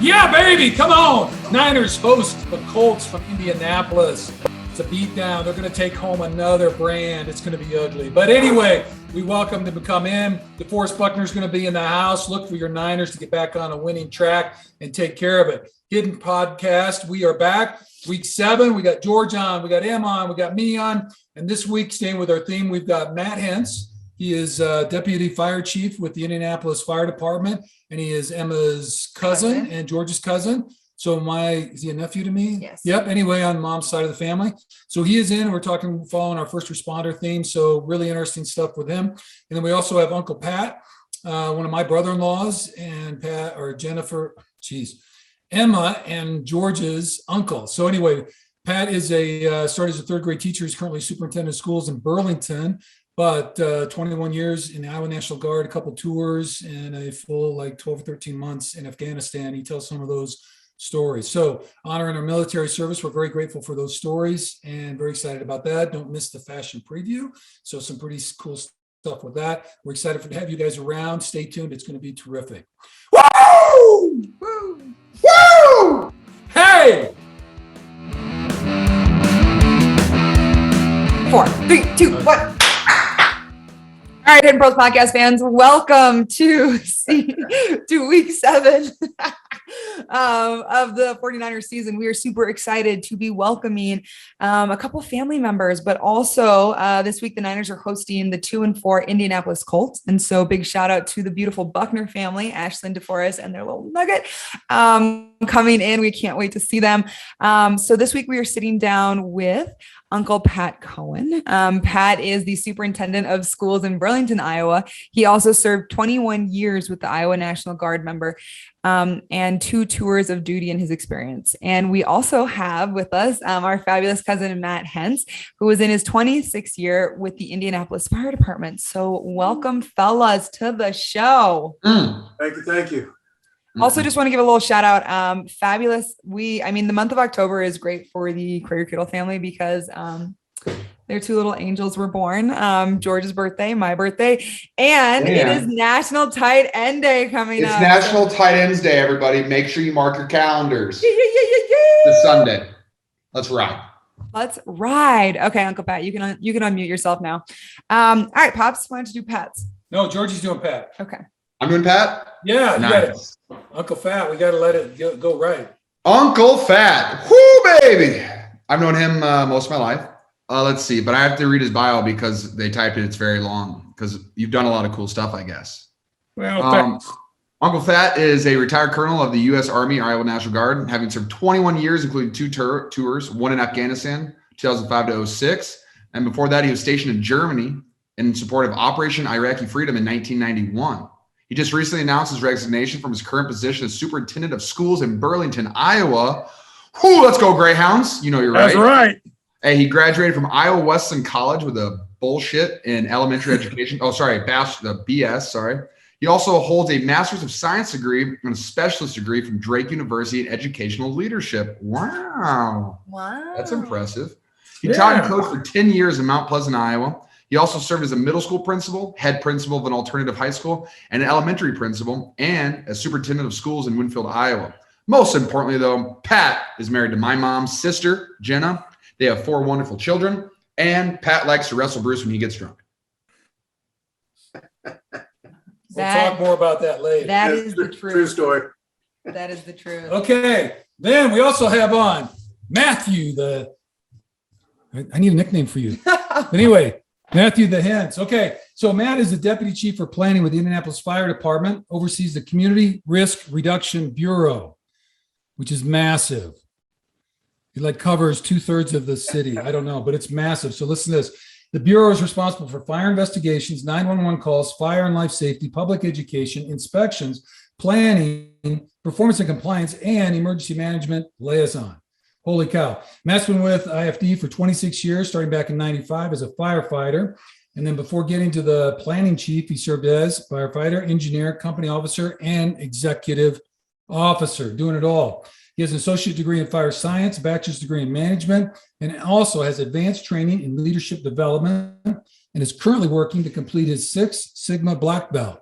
Yeah, baby, come on. Niners host the Colts from Indianapolis. It's a beatdown. They're going to take home another brand. It's going to be ugly. But anyway, we welcome them to come in. DeForest Buckner's going to be in the house. Look for your Niners to get back on a winning track and take care of it. Hidden Podcast, we are back. Week 7, we got George on, we got Em on, we got me on. And this week, staying with our theme, we've got Matt Henss. He is Deputy Fire Chief with the Indianapolis Fire Department, and he is Emma's cousin and George's cousin. So is he a nephew to me? Yes. Yep. Anyway, on mom's side of the family. So he is in. We're following our first responder theme. So really interesting stuff with him. And then we also have Uncle Pat, one of my brother-in-laws, and Emma and George's uncle. So anyway, Pat is started as a third grade teacher. He's currently superintendent of schools in Burlington. But 21 years in the Iowa National Guard, a couple tours, and a full 12 or 13 months in Afghanistan. He tells some of those stories. So honoring our military service, we're very grateful for those stories and very excited about that. Don't miss the fashion preview. So some pretty cool stuff with that. We're excited to have you guys around. Stay tuned. It's going to be terrific. Woo! Woo! Woo! Hey! 4, 3, 2, 1. All right, Hidden Pros Podcast fans, welcome to week 7 of the 49ers season. We are super excited to be welcoming a couple family members, but also this week the Niners are hosting the 2-4 Indianapolis Colts. And so big shout out to the beautiful Buckner family, Ashlyn, DeForest, and their little nugget coming in. We can't wait to see them. So this week we are sitting down with Uncle Pat Coen. Pat is the superintendent of schools in Burlington, Iowa. He also served 21 years with the Iowa National Guardmember and 2 tours of duty in his experience. And we also have with us our fabulous cousin, Matt Henss, who was in his 26th year with the Indianapolis Fire Department. So welcome, fellas, to the show. Thank you. Also, just want to give a little shout out. Fabulous. The month of October is great for the Kittle family because their 2 little angels were born. George's birthday, my birthday, and it is National Tight End Day coming up. It's National Tight Ends Day, everybody. Make sure you mark your calendars. This Sunday. Let's ride. Let's ride. Okay, Uncle Pat, you can unmute yourself now. All right, Pops, why don't you do Pat's? No, George is doing Pat. Okay. I'm doing Pat? Yeah, nice. Uncle Fat, we got to let it go right. Uncle Fat. Whoo, baby. I've known him most of my life. Let's see, but I have to read his bio because they typed it. It's very long because you've done a lot of cool stuff, I guess. Well, Uncle Fat is a retired colonel of the U.S. Army, Iowa National Guard, having served 21 years, including 2 tours, one in Afghanistan, 2005 to 06. And before that, he was stationed in Germany in support of Operation Iraqi Freedom in 1991. He just recently announced his resignation from his current position as superintendent of schools in Burlington, Iowa. Whoo, let's go Greyhounds. You know you're right. That's right. Hey, he graduated from Iowa Wesleyan College with a bullshit in elementary education. The BS, sorry. He also holds a Master's of Science degree and a specialist degree from Drake University in Educational Leadership. Wow. That's impressive. He taught and coached for 10 years in Mt Pleasant, Iowa. He also served as a middle school principal, head principal of an alternative high school, and an elementary principal, and as superintendent of schools in Winfield, Iowa. Most importantly, though, Pat is married to my mom's sister, Jenna. They have 4 wonderful children, and Pat likes to wrestle Bruce when he gets drunk. We'll talk more about that later. That is the truth. True story. That is the truth. Okay, then we also have on Matthew, I need a nickname for you. Anyway, Matthew the Henss. Okay, so Matt is the Deputy Chief for Planning with the Indianapolis Fire Department, oversees the Community Risk Reduction Bureau, which is massive. It covers 2/3 of the city. I don't know, but it's massive. So listen to this. The Bureau is responsible for fire investigations, 911 calls, fire and life safety, public education, inspections, planning, performance and compliance, and emergency management liaison. Holy cow. Matt's been with IFD for 26 years, starting back in 95 as a firefighter. And then before getting to the planning chief, he served as firefighter, engineer, company officer, and executive officer, doing it all. He has an associate degree in fire science, bachelor's degree in management, and also has advanced training in leadership development and is currently working to complete his 6 Sigma Black Belt.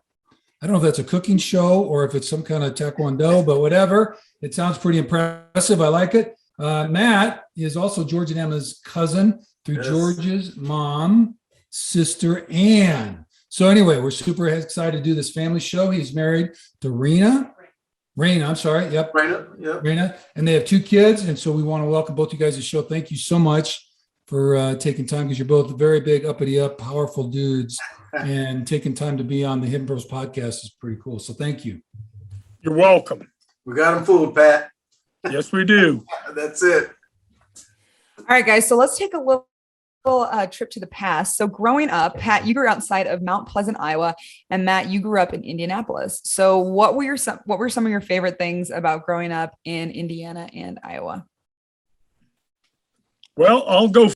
I don't know if that's a cooking show or if it's some kind of taekwondo, but whatever. It sounds pretty impressive. I like it. Matt is also George and Emma's cousin through George's mom, sister, Ann. So anyway, we're super excited to do this family show. He's married to Raina, I'm sorry. Yep. Raina. And they have 2 kids. And so we want to welcome both you guys to the show. Thank you so much for taking time, because you're both very big, uppity up, powerful dudes. And taking time to be on the Hidden Bros podcast is pretty cool. So thank you. You're welcome. We got them fooled, Pat. Yes, we do. That's it. All right, guys. So let's take a little trip to the past. So growing up, Pat, you grew outside of Mt Pleasant, Iowa, and Matt, you grew up in Indianapolis. So what were some of your favorite things about growing up in Indiana and Iowa? Well, I'll go.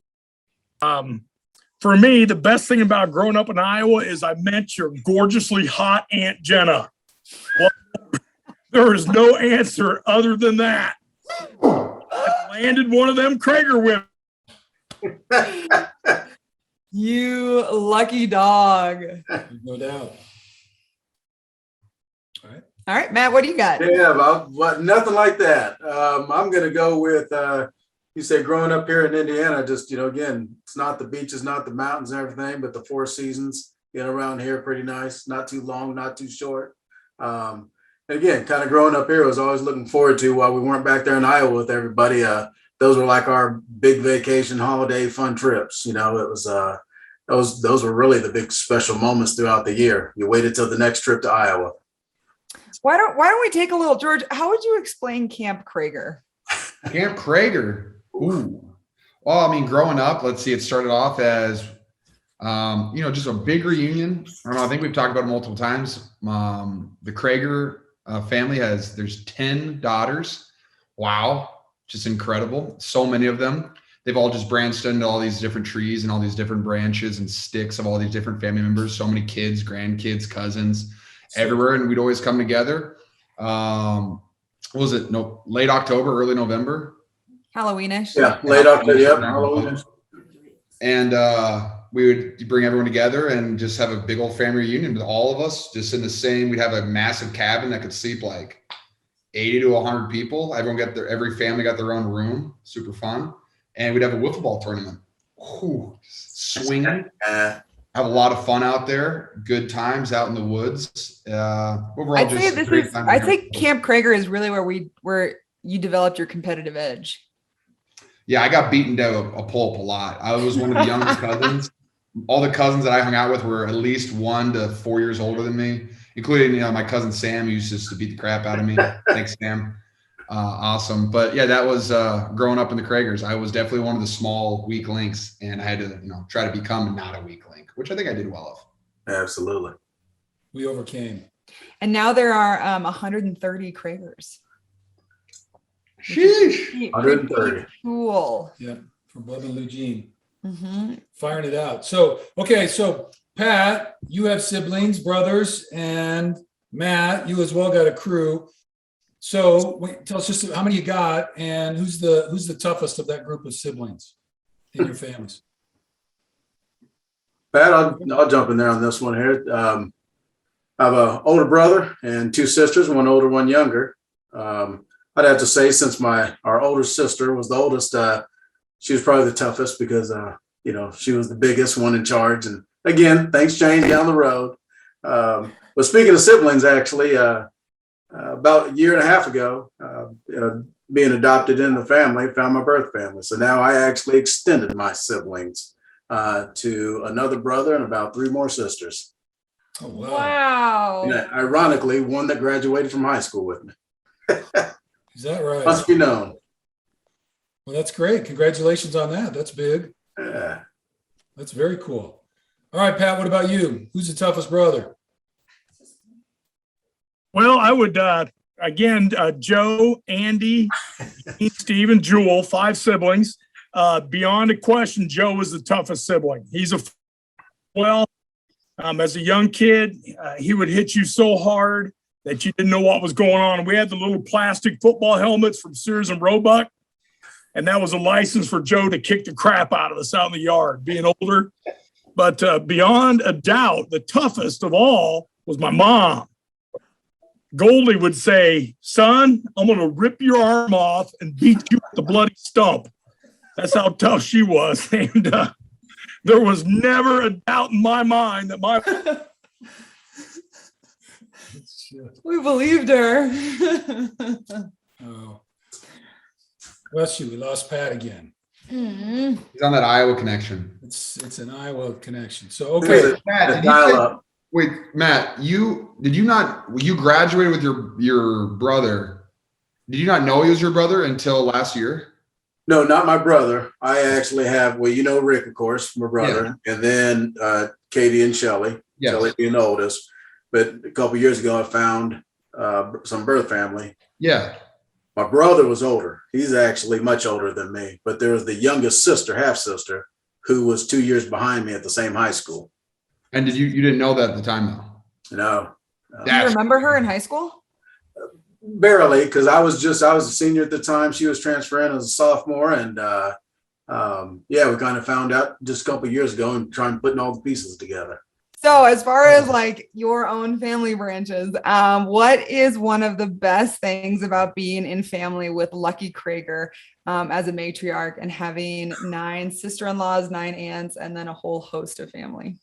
For me, the best thing about growing up in Iowa is I met your gorgeously hot Aunt Jenna. Well, there is no answer other than that. I landed one of them Krager women. You lucky dog. No doubt. All right, Matt, what do you got? Yeah, but nothing like that. I'm going to go with, you said growing up here in Indiana, just, again, it's not the beaches, not the mountains and everything, but the 4 seasons, around here, pretty nice. Not too long, not too short. And again, kind of growing up here, I was always looking forward to, while we weren't back there in Iowa with everybody, those were like our big vacation, holiday, fun trips. It was, those were really the big special moments throughout the year. You waited till the next trip to Iowa. Why don't we take a little, George? How would you explain Camp Krager? Camp Krager. Ooh. Well, I mean, growing up, let's see, it started off as, just a big reunion. I don't know. I think we've talked about it multiple times. The Krager family there's 10 daughters. Wow. Just incredible. So many of them. They've all just branched into all these different trees and all these different branches and sticks of all these different family members. So many kids, grandkids, cousins, everywhere. And we'd always come together. What was it? No, late October, early November. Halloweenish. Yeah, late October. Yep, Halloweenish. And we would bring everyone together and just have a big old family reunion with all of us just in the same. We'd have a massive cabin that could sleep like 80 to 100 people. Every family got their own room. Super fun. And we'd have a wiffle ball tournament. Ooh, swinging. Have a lot of fun out there. Good times out in the woods. Overall, I'd say Camp Krager is really where you developed your competitive edge. Yeah, I got beaten down a pulp a lot. I was one of the youngest cousins. All the cousins that I hung out with were at least 1 to 4 years older than me, including my cousin Sam, who used to beat the crap out of me. Thanks, Sam. Awesome. But yeah, that was growing up in the Kragers. I was definitely one of the small weak links, and I had to try to become not a weak link, which I think I did well of. Absolutely. We overcame. And now there are 130 Kragers. Sheesh. 130. Cool. Yeah, from Bub and Eugene. Mm-hmm. Firing it out. So Pat, you have siblings, brothers, and Matt, you as well got a crew. So tell us just how many you got, and who's the toughest of that group of siblings in your families? Pat, I'll jump in there on this one here. I have an older brother and 2 sisters, one older, one younger. I'd have to say, since our older sister was the oldest, she was probably the toughest because she was the biggest one in charge. And again, things change down the road. But speaking of siblings, actually, about a year and a half ago, being adopted in the family, found my birth family. So now I actually extended my siblings to another brother and about 3 more sisters. Oh, wow. Wow. And ironically, one that graduated from high school with me. Is that right? Must be known. Well, that's great. Congratulations on that. That's big. Yeah. That's very cool. All right, Pat, what about you? Who's the toughest brother? Well, I would, Joe, Andy, Steve, and Jewel, 5 siblings. Beyond a question, Joe was the toughest sibling. As a young kid, he would hit you so hard that you didn't know what was going on. We had the little plastic football helmets from Sears and Roebuck, and that was a license for Joe to kick the crap out of us out in the yard, being older. But beyond a doubt, the toughest of all was my mom. Goldie would say, son, I'm going to rip your arm off and beat you with the bloody stump. That's how tough she was. And there was never a doubt in my mind that my We believed her. Oh, bless you. We lost Pat again. He's on that Iowa connection. It's an Iowa connection. So okay, Matt, did you say, wait, Matt, you graduated with your brother. Did you not know he was your brother until last year? No, not my brother. I actually have, well, you know Rick, of course, my brother, and then Katie and Shelly. Yes. Shelly being the oldest. But a couple of years ago, I found some birth family. Yeah. My brother was older. He's actually much older than me. But there was the youngest sister, half sister, who was 2 years behind me at the same high school. And you didn't know that at the time though? No. Do you remember her in high school? Barely, because I was a senior at the time. She was transferring as a sophomore, and we kind of found out just a couple of years ago and trying putting all the pieces together. So as far as like your own family branches, what is one of the best things about being in family with Lucky Krager as a matriarch and having 9 sister-in-laws, 9 aunts, and then a whole host of family?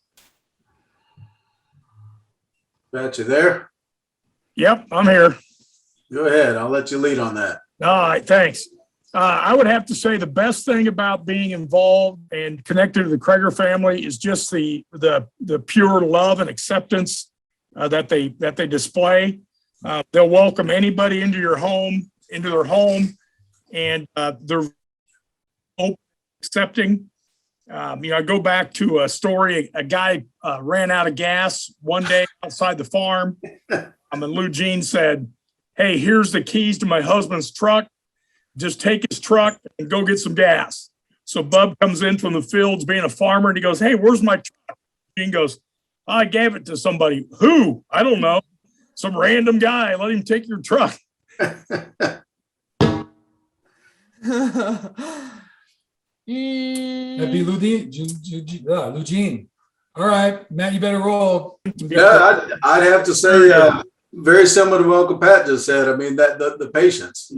Got you there? Yep, I'm here. Go ahead. I'll let you lead on that. All right, thanks. I would have to say the best thing about being involved and connected to the Krager family is just the pure love and acceptance that they display. They'll welcome anybody into their home, and they're accepting. I go back to a story. A guy ran out of gas one day outside the farm, and Lou Jean said, "Hey, here's the keys to my husband's truck. Just take his truck and go get some gas." So Bub comes in from the fields being a farmer, and he goes, "Hey, where's my truck?" Gene goes, "I gave it to somebody." "Who?" "I don't know. Some random guy. Let him take your truck." that'd be Lou Jean. All right, Matt, you better roll. Yeah, I'd have to say very similar to what Uncle Pat just said. I mean, that the patience,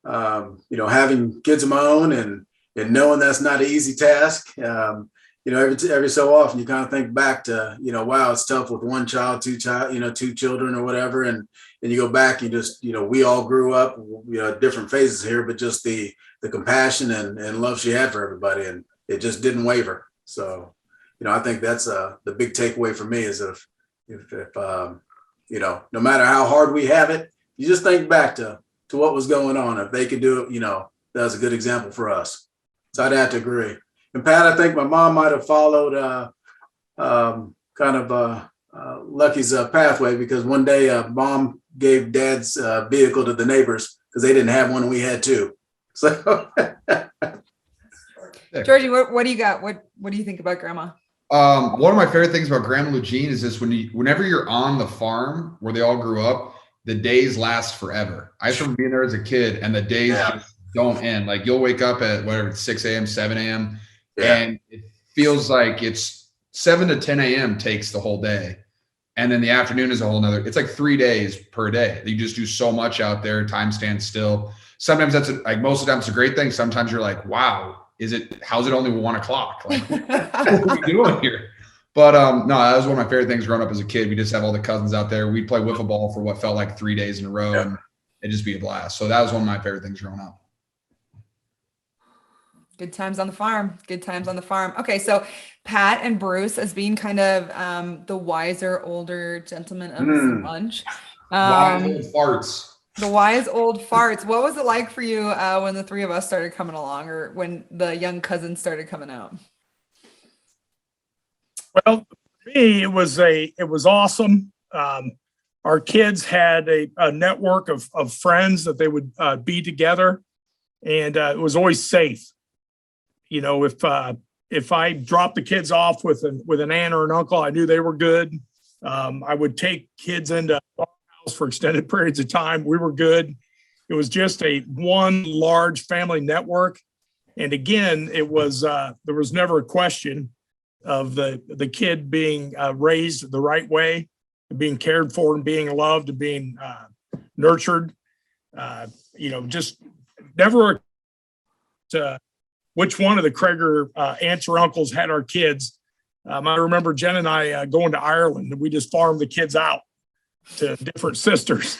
having kids of my own and knowing that's not an easy task. Every so often you kind of think back to, wow, it's tough with one child, two children or whatever. And you go back and just, we all grew up, different phases here, but just the compassion and love she had for everybody, and it just didn't waver. So, I think that's the big takeaway for me is if no matter how hard we have it, you just think back to what was going on. If they could do it, that was a good example for us. So I'd have to agree. And Pat, I think my mom might have followed Lucky's pathway, because one day mom gave dad's vehicle to the neighbors because they didn't have one and we had two. So Georgie, what do you got? What do you think about grandma? One of my favorite things about Grandma Lou Jean is this: whenever you're on the farm where they all grew up, the days last forever. I just remember being there as a kid, and the days just don't end. Like, you'll wake up at whatever, it's 6 a.m., 7 a.m., and it feels like it's 7 to 10 a.m. takes the whole day. And then the afternoon is a whole nother, it's like 3 days per day. You just do so much out there. Time stands still. Sometimes most of the time it's a great thing. Sometimes you're like, wow, how's it only 1 o'clock? Like, what are we doing here? But no, that was one of my favorite things growing up as a kid. We just have all the cousins out there. We'd play wiffle ball for what felt like 3 days in a row, and it'd just be a blast. So that was one of my favorite things growing up. Good times on the farm. Good times on the farm. Okay, so Pat and Bruce, as being kind of the wiser, older gentlemen of the bunch. Wise old farts. The wise old farts. What was it like for you when the three of us started coming along, or when the young cousins started coming out? Well, for me, it was awesome. Our kids had a network of friends that they would be together, and it was always safe. If I dropped the kids off with an aunt or an uncle, I knew they were good. I would take kids into our house for extended periods of time. We were good. It was just one large family network. And again, it was there was never a question of the kid being raised the right way. being cared for and being loved and being nurtured. Just never which one of the Krager aunts or uncles had our kids. I remember Jen and I going to Ireland, and we just farmed the kids out to different sisters.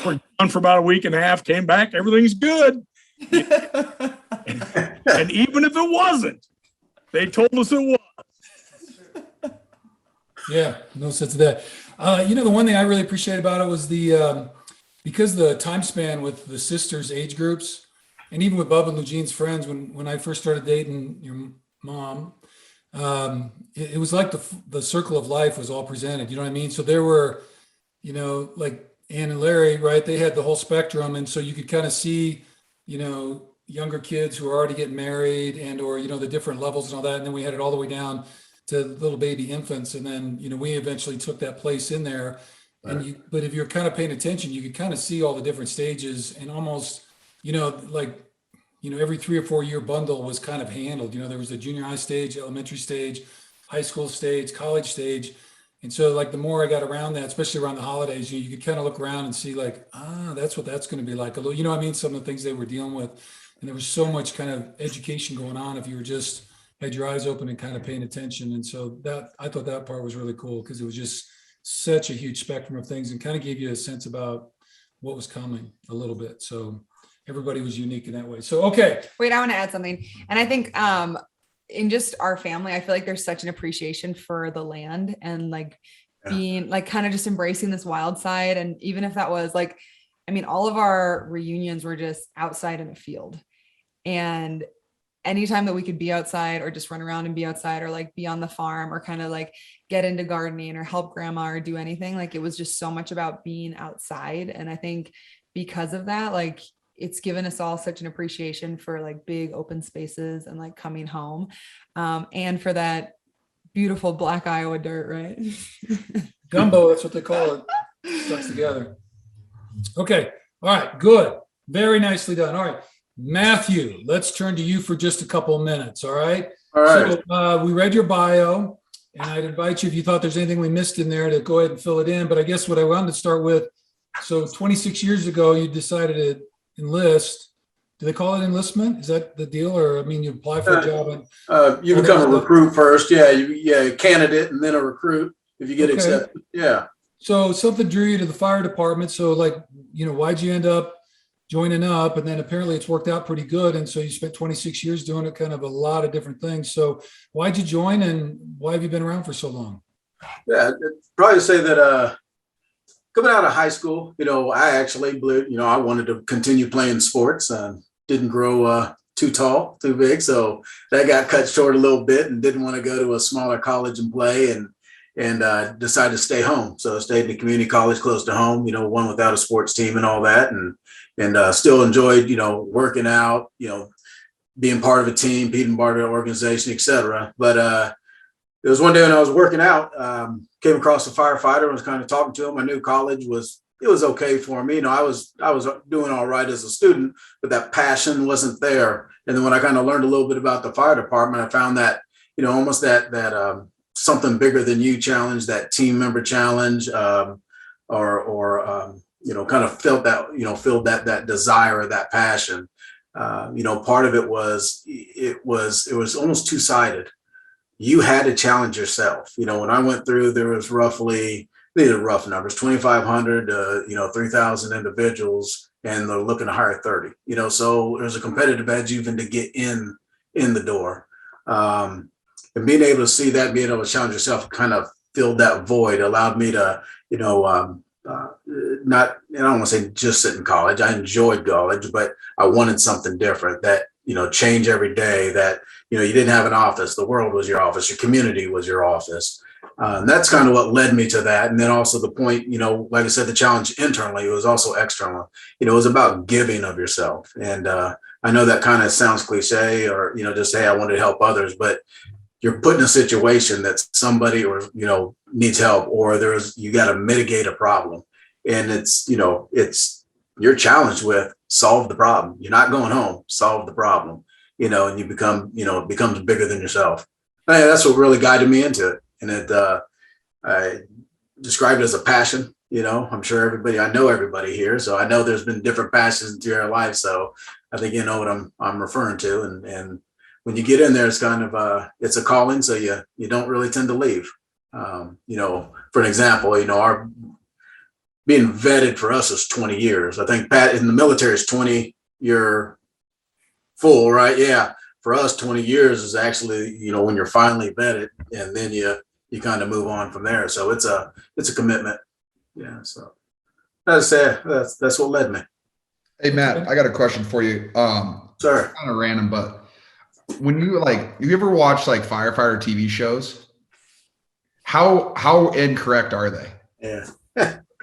We're gone for about a week and a half, came back, everything's good. And even if it wasn't, they told us it was. Yeah, no sense of that. The one thing I really appreciate about it was because the time span with the sisters' age groups, and even with Bub and Eugene's friends, when I first started dating your mom, it was like the circle of life was all presented. You know what I mean? So there were, like Ann and Larry, right? They had the whole spectrum, and so you could kind of see, younger kids who are already getting married and or the different levels and all that, and then we had it all the way down to little baby infants, and then we eventually took that place in there. Right. But if you're kind of paying attention, you could kind of see all the different stages, and almost every 3 or 4 year bundle was kind of handled. There was the junior high stage, elementary stage, high school stage, college stage. And so like the more I got around that, especially around the holidays, you could kind of look around and see like, that's what that's going to be like. A little, some of the things they were dealing with. And there was so much kind of education going on if you were just had your eyes open and kind of paying attention. And so I thought that part was really cool because it was just such a huge spectrum of things and kind of gave you a sense about what was coming a little bit. So everybody was unique in that way. So, okay. Wait, I want to add something. And I think in just our family, I feel like there's such an appreciation for the land and being kind of just embracing this wild side. And even if that was all of our reunions were just outside in a field. And anytime that we could be outside or just run around and be outside or be on the farm or kind of get into gardening or help grandma or do anything, it was just so much about being outside. And I think because of that, it's given us all such an appreciation for big open spaces and coming home and for that beautiful black Iowa dirt, right? Gumbo, that's what they call it. Stuck together. Okay. All right. Good. Very nicely done. All right. Matthew, let's turn to you for just a couple of minutes. All right. All right. So we read your bio, and I'd invite you, if you thought there's anything we missed in there, to go ahead and fill it in. But I guess what I wanted to start with, so 26 years ago, you decided to enlist. Do they call it enlistment? Is that the deal? Or, you apply for a job and you become a recruit first. Yeah. A candidate and then a recruit if you get accepted. Yeah. So something drew you to the fire department. So why'd you end up joining up? And then apparently it's worked out pretty good. And so you spent 26 years doing it, kind of a lot of different things. So why'd you join and why have you been around for so long? Yeah, probably say that coming out of high school, I actually I wanted to continue playing sports. Didn't grow too tall, too big. So that got cut short a little bit and didn't want to go to a smaller college and play and decided to stay home. So I stayed in a community college close to home, one without a sports team and all that. And still enjoyed, working out, being part of a team, being part of an organization, et cetera. But it was one day when I was working out, came across a firefighter and was kind of talking to him. I knew college was okay for me. I was doing all right as a student, but that passion wasn't there. And then when I kind of learned a little bit about the fire department, I found that, almost that something bigger than you challenge, that team member challenge, kind of felt that, filled that desire, that passion. Part of it was almost two-sided. You had to challenge yourself. When I went through, there was roughly, these are rough numbers, 2,500 to 3,000 individuals, and they're looking to hire 30. So there's a competitive edge even to get in the door. And being able to see that, being able to challenge yourself, kind of filled that void, allowed me to, not, I don't want to say just sit in college. I enjoyed college, but I wanted something different that, change every day, that, you didn't have an office. The world was your office. Your community was your office. That's kind of what led me to that. And then also the point, like I said, the challenge internally, it was also external. It was about giving of yourself. And I know that kind of sounds cliche or, just, hey, I wanted to help others, but you're put in a situation that somebody or, needs help, or you got to mitigate a problem. And it's you're challenged with solve the problem. You're not going home, solve the problem, and you become, it becomes bigger than yourself. And that's what really guided me into it. And describe it as a passion. I'm sure I know everybody here, so I know there's been different passions into your life. So I think you know what I'm referring to. And when you get in there, it's kind of it's a calling, so you don't really tend to leave. For an example, our being vetted for us is 20 years. I think Pat in the military is 20 year full, right? Yeah. For us, 20 years is actually, when you're finally vetted, and then you kind of move on from there. So it's a commitment. Yeah. So that's what led me. Hey, Matt, I got a question for you. Sure. Kind of random, but when you ever watch like firefighter TV shows? How incorrect are they? Yeah.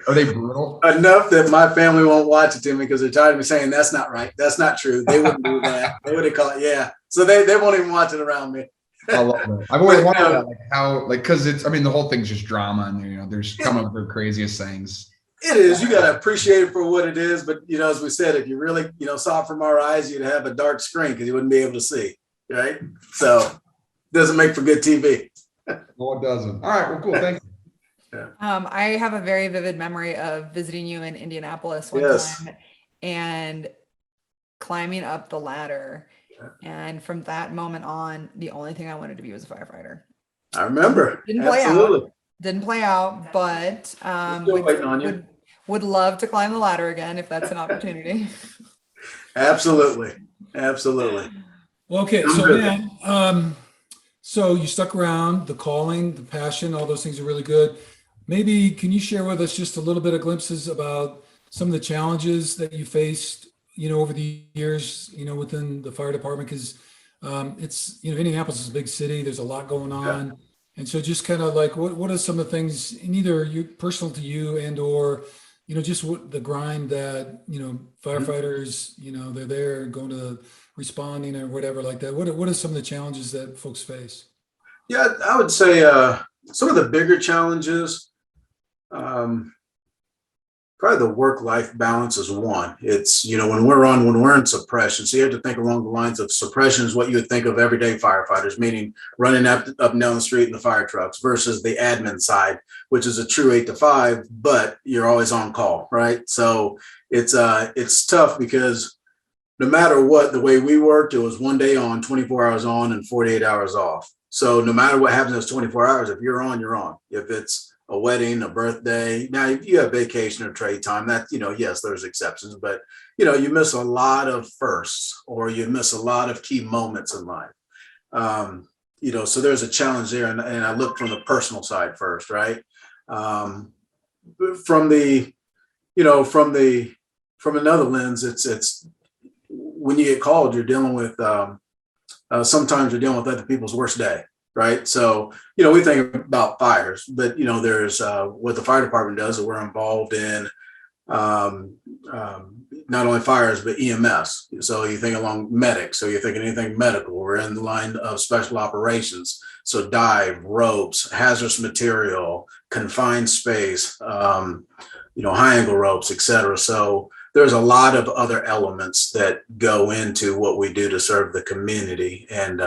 Are they brutal? Enough that my family won't watch it to me because they're tired of me saying that's not right. That's not true. They wouldn't do that. They would have called it. Yeah. So they won't even watch it around me. I love it. I've always wondered that, because the whole thing's just drama, and there's coming up with the craziest things. It is. You got to appreciate it for what it is. But, as we said, if you really, saw it from our eyes, you'd have a dark screen because you wouldn't be able to see. Right. So it doesn't make for good TV. No, it doesn't. All right. Well, cool. Thank you. Yeah. I have a very vivid memory of visiting you in Indianapolis one time and climbing up the ladder. And from that moment on, the only thing I wanted to be was a firefighter. I remember. Didn't play out, but waiting on you. Would love to climb the ladder again if that's an opportunity. Absolutely. Well, okay, so man, so you stuck around, the calling, the passion, all those things are really good. Maybe can you share with us just a little bit of glimpses about some of the challenges that you faced, over the years, within the fire department? Because it's, Indianapolis is a big city. There's a lot going on. Yeah. And so just kind of like, what are some of the things in either you personal to you and or, just what the grind that, firefighters, they're there going to responding or whatever like that. What are some of the challenges that folks face? Yeah, I would say some of the bigger challenges, probably the work-life balance is one. It's, when we're in suppression, so you have to think along the lines of suppression is what you would think of everyday firefighters, meaning running up and down the street in the fire trucks, versus the admin side, which is a true 8 to 5, but you're always on call, right? So it's tough because no matter what, the way we worked, it was 1 day on, 24 hours on, and 48 hours off. So no matter what happens in those 24 hours, if you're on, you're on. If it's a wedding, a birthday, now if you have vacation or trade time, that, yes, there's exceptions, but, you miss a lot of firsts, or you miss a lot of key moments in life. So there's a challenge there. And I look from the personal side first, right? From another lens, it's when you get called, you're dealing with, sometimes you're dealing with other people's worst day. Right. So, we think about fires, but, there's what the fire department does, that we're involved in not only fires, but EMS. So you think along medics. So you're thinking anything medical. We're in the line of special operations. So dive, ropes, hazardous material, confined space, high angle ropes, et cetera. So there's a lot of other elements that go into what we do to serve the community, and,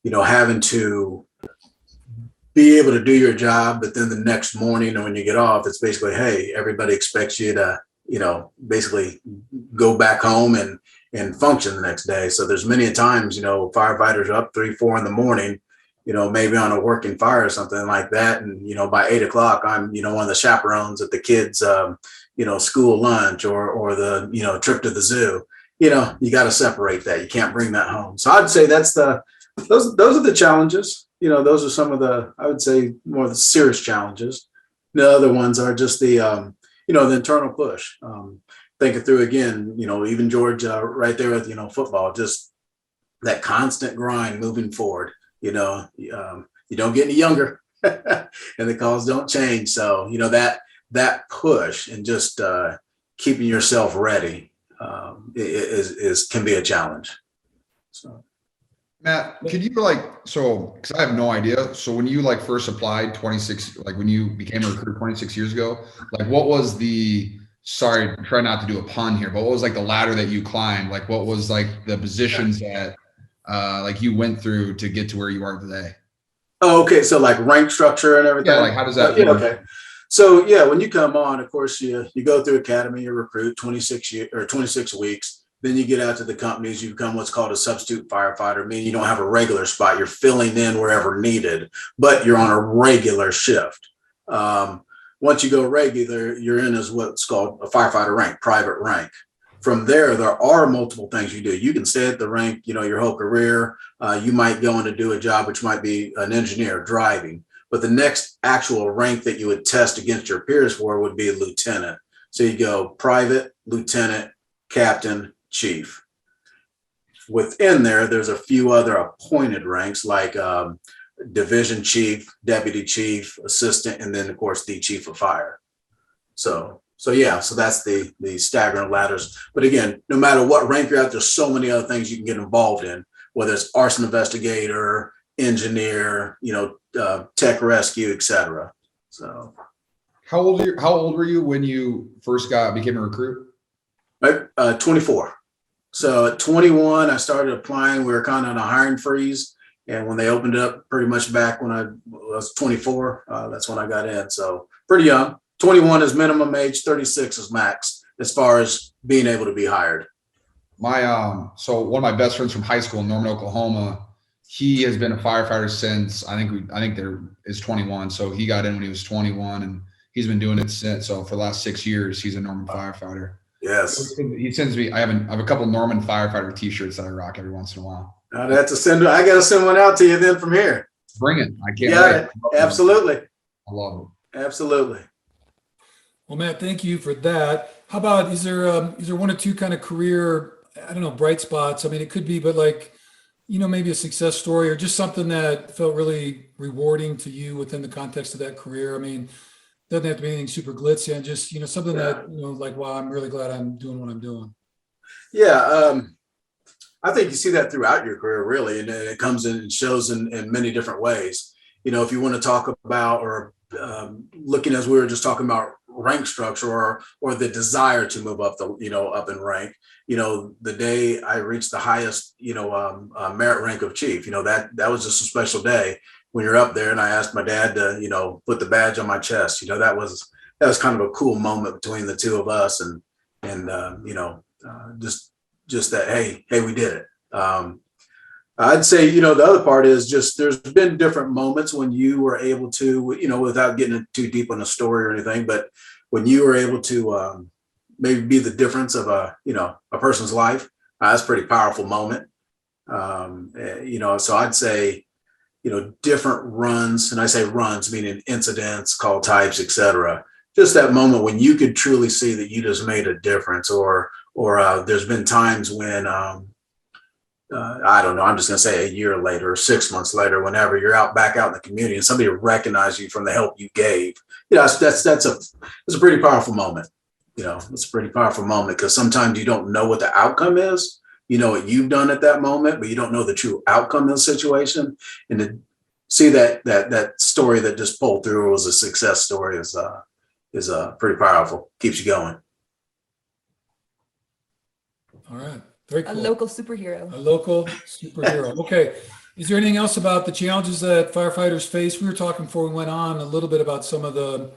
having to be able to do your job, but then the next morning or when you get off, it's basically, hey, everybody expects you to, basically go back home and function the next day. So there's many times, firefighters are up 3, 4 in the morning, maybe on a working fire or something like that. And, by 8 o'clock, I'm, one of the chaperones at the kids, school lunch or the, trip to the zoo. You got to separate that. You can't bring that home. So I'd say those are the challenges. Those are some of the, I would say, more of the serious challenges. The other ones are just the, the internal push. Thinking through again, even George right there with, football, just that constant grind moving forward. You don't get any younger and the calls don't change. So, that push and just keeping yourself ready can be a challenge. So. Matt, could you because I have no idea. So when you first applied when you became a recruiter 26 years ago, what was sorry, try not to do a pun here, but what was the ladder that you climbed? What was the positions that you went through to get to where you are today? Oh, okay. So rank structure and everything. Yeah. How does that? Yeah, okay. So yeah, when you come on, of course, you go through academy, you recruit 26 weeks. Then you get out to the companies, you become what's called a substitute firefighter, meaning you don't have a regular spot. You're filling in wherever needed, but you're on a regular shift. Once you go regular, you're in as what's called a firefighter rank, private rank. From there are multiple things you do. You can stay at the rank, your whole career. You might go in to do a job, which might be an engineer driving. But the next actual rank that you would test against your peers for would be lieutenant. So you go private, lieutenant, captain, chief. Within there's a few other appointed ranks like division chief, deputy chief, assistant, and then of course the chief of fire. So that's the staggering ladders. But again, no matter what rank you're at, there's so many other things you can get involved in, whether it's arson investigator, engineer, tech rescue, etc. So How old were you when you first became a recruit? 24. So at 21, I started applying. We were kind of on a hiring freeze. And when they opened up pretty much back when I was 24, that's when I got in. So pretty young. 21 is minimum age, 36 is max as far as being able to be hired. So one of my best friends from high school in Norman, Oklahoma, he has been a firefighter since I think there is 21. So he got in when he was 21 and he's been doing it since. So for the last 6 years, he's a Norman firefighter. Yes. He sends me, I have a couple of Norman firefighter t-shirts that I rock every once in a while. I got to send one out to you then from here. Bring it. I can't wait. Absolutely. I love it. Absolutely. Well, Matt, thank you for that. How about, is there one or two kind of career, I don't know, bright spots? I mean, it could be, but maybe a success story or just something that felt really rewarding to you within the context of that career. I mean, doesn't have to be anything super glitzy and just, something that, wow, I'm really glad I'm doing what I'm doing. Yeah. I think you see that throughout your career, really, and it comes in and shows in many different ways. If you want to talk about or looking as we were just talking about rank structure or the desire to move up up in rank, the day I reached the highest, merit rank of chief, that was just a special day when you're up there. And I asked my dad to, put the badge on my chest. That was kind of a cool moment between the two of us and just that, hey, we did it. I'd say, the other part is just there's been different moments when you were able to, without getting too deep on the story or anything, but when you were able to maybe be the difference of a person's life, that's a pretty powerful moment. So I'd say, different runs, and I say runs, meaning incidents, call types, etc. Just that moment when you could truly see that you just made a difference, or there's been times when, I don't know, I'm just going to say a year later or 6 months later, whenever you're back out in the community and somebody recognizes you from the help you gave, that's a pretty powerful moment. It's a pretty powerful moment because sometimes you don't know what the outcome is. You know what you've done at that moment, but you don't know the true outcome of the situation. And to see that story that just pulled through was a success story is pretty powerful. Keeps you going. All right. Very cool. A local superhero. A local superhero. Okay. Is there anything else about the challenges that firefighters face? We were talking before we went on a little bit about some of the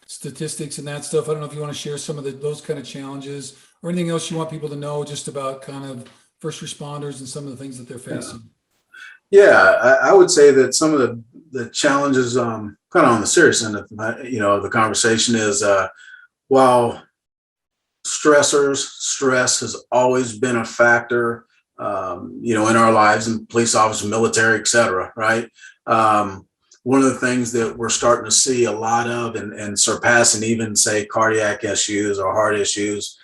statistics and that stuff. I don't know if you want to share some of those kind of challenges or anything else you want people to know just about kind of first responders and some of the things that they're facing. Yeah, I would say that some of the challenges, kind of on the serious end of the conversation is while stress has always been a factor, in our lives, and police officers, military, et cetera, right? One of the things that we're starting to see a lot of and surpassing even say cardiac issues or heart issues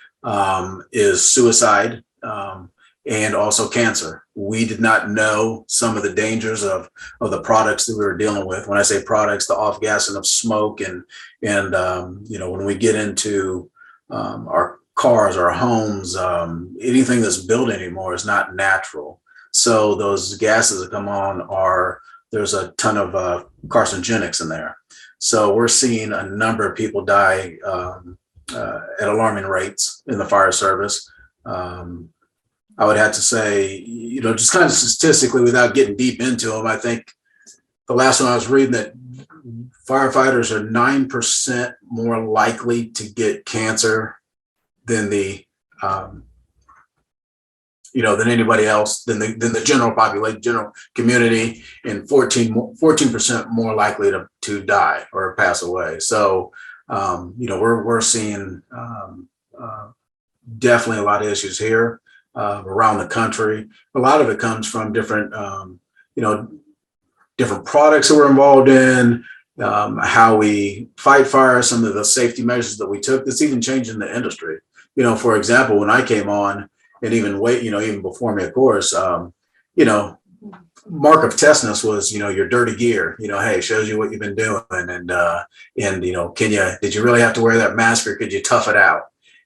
is suicide and also cancer. We did not know some of the dangers of the products that we were dealing with. When I say products, the off-gassing of smoke and when we get into our cars, our homes, anything that's built anymore is not natural. So those gases that come on there's a ton of carcinogenics in there. So we're seeing a number of people die at alarming rates in the fire service. I would have to say, just kind of statistically without getting deep into them, I think the last one I was reading that firefighters are 9% more likely to get cancer than than anybody else, than the general population, general community, and 14% more likely to die or pass away. So, we're seeing definitely a lot of issues here around the country. A lot of it comes from different, different products that we're involved in, how we fight fire, some of the safety measures that we took. That's even changing the industry. For example, when I came on, and even before me, of course, mark of testness was, your dirty gear, hey, shows you what you've been doing. And did you really have to wear that mask, or could you tough it out?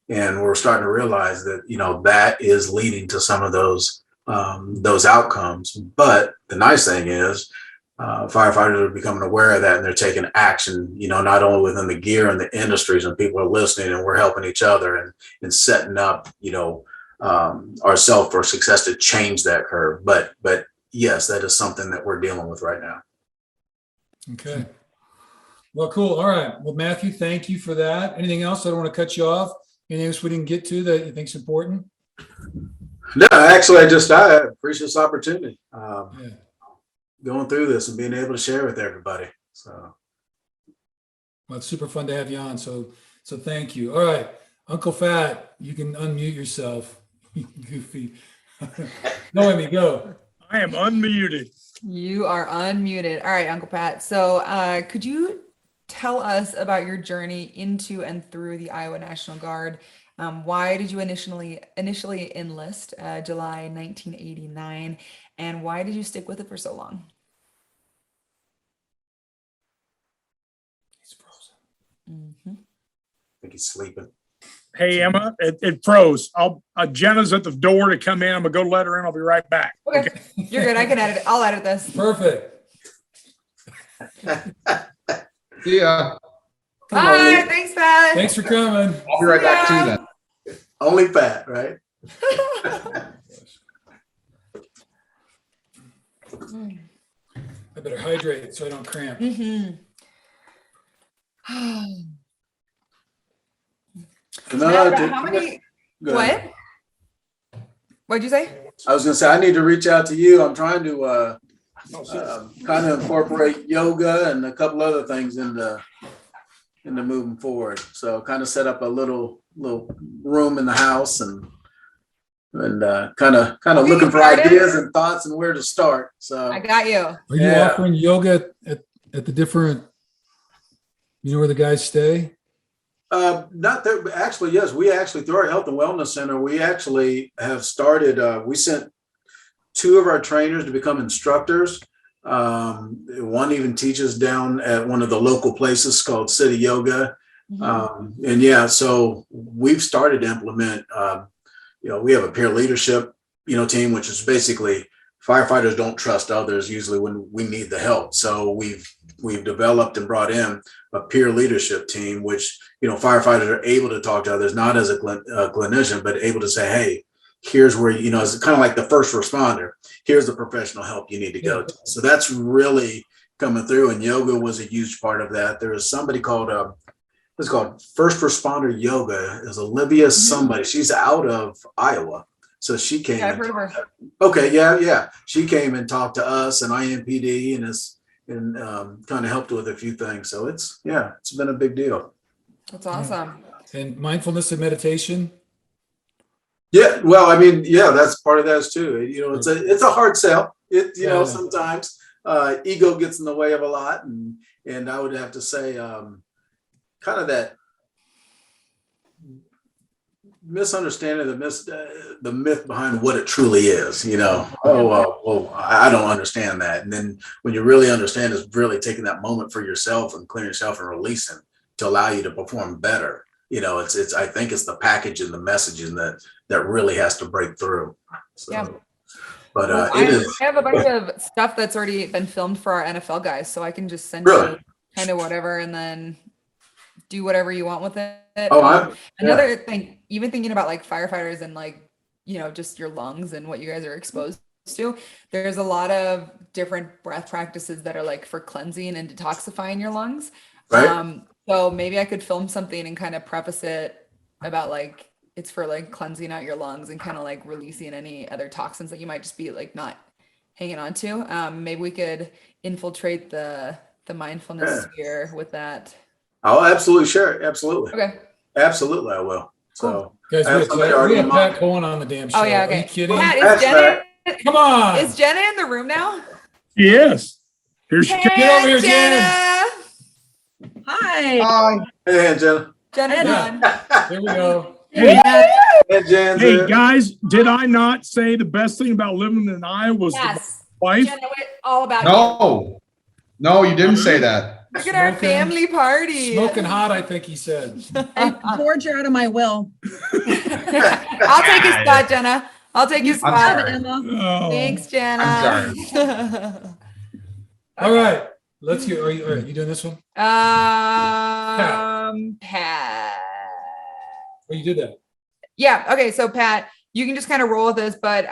And we're starting to realize that, that is leading to some of those outcomes. But the nice thing is, firefighters are becoming aware of that, and they're taking action, not only within the gear and the industries, and people are listening, and we're helping each other and setting up, ourselves for success to change that curve. But yes, that is something that we're dealing with right now. Okay. Well, cool. All right. Well, Matthew, thank you for that. Anything else? I don't want to cut you off. Anything else we didn't get to that you think is important? No, actually, I appreciate this opportunity. Going through this and being able to share with everybody. So, well, it's super fun to have you on. So thank you. All right, Uncle Fat, you can unmute yourself. Goofy. No, let me go. I am unmuted. You are unmuted. All right, Uncle Pat. So could you tell us about your journey into and through the Iowa National Guard? Why did you initially enlist July 1989? And why did you stick with it for so long? He's frozen. I think he's sleeping. Hey, Emma, it froze. Jenna's at the door to come in. I'm gonna go let her in. I'll be right back. Okay. You're good. I can edit it. I'll edit this. Perfect. See ya. Bye. Thanks, Pat. Thanks for coming. I'll be right back too then. Only Pat, right? I better hydrate so I don't cramp. How many? What? What'd you say? I was going to say, I need to reach out to you. I'm trying to kind of incorporate yoga and a couple other things into moving forward. So kind of set up a little room in the house and kind of looking for ideas and thoughts and where to start. So I got you. Are you offering yoga at the different, where the guys stay? Not there. Actually, yes, we actually, through our health and wellness center, we actually have started, we sent 2 of our trainers to become instructors. One even teaches down at one of the local places called City Yoga. So we've started to implement, we have a peer leadership, team, which is basically firefighters don't trust others usually when we need the help. So we've developed and brought in a peer leadership team, which, firefighters are able to talk to others, not as a clinician, but able to say, hey, here's where, it's kind of like the first responder. Here's the professional help you need to go to. So that's really coming through. And yoga was a huge part of that. There is somebody called, it's called First Responder Yoga. Is Olivia somebody. She's out of Iowa. So she came. Yeah, I've heard of her. Okay. Yeah. She came and talked to us and IMPD and kind of helped with a few things. So it's been a big deal. That's awesome. And mindfulness and meditation. Yeah, well, that's part of that too. It's a hard sell. Sometimes ego gets in the way of a lot, and I would have to say, kind of that misunderstanding, the myth behind what it truly is. I don't understand that. And then when you really understand, is really taking that moment for yourself and clearing yourself and releasing to allow you to perform better. It's I think it's the package and the messaging that really has to break through. So, yeah. But I have a bunch of stuff that's already been filmed for our NFL guys, so I can just send you kind of whatever and then do whatever you want with it. Another thing, even thinking about like firefighters and like, just your lungs and what you guys are exposed to. There's a lot of different breath practices that are like for cleansing and detoxifying your lungs. Right. So maybe I could film something and kind of preface it about like it's for like cleansing out your lungs and kind of like releasing any other toxins that you might just be like not hanging on to. Maybe we could infiltrate the mindfulness sphere with that. I'll absolutely share it. Absolutely. Okay. Absolutely, I will. So, Guys, I have somebody already we have in Pat mind. Coen on the damn show. Oh yeah. Are you Okay. kidding? Pat, That's Come on. is Jenna in the room now? Yes. Here she Get over here, Jenna. Hi. Hey, Jenna. Jenna's Yeah. on. There we go. Hey, Hey, Jen. hey, guys, did I not say the best thing about living in Iowa was the Yes. wife? Jenna, we're all about No, you didn't say that. you. Look at our Smoking- family party. Smoking hot, I think he said. Bored you out of my will. I'll take your spot, Jenna. I'll take your I'm spot. sorry. Emma. Oh. Thanks, Jenna. I'm All right. Let's get, are you doing this one? Pat. Oh, you did that. Yeah. Okay. So Pat, you can just kind of roll with this, but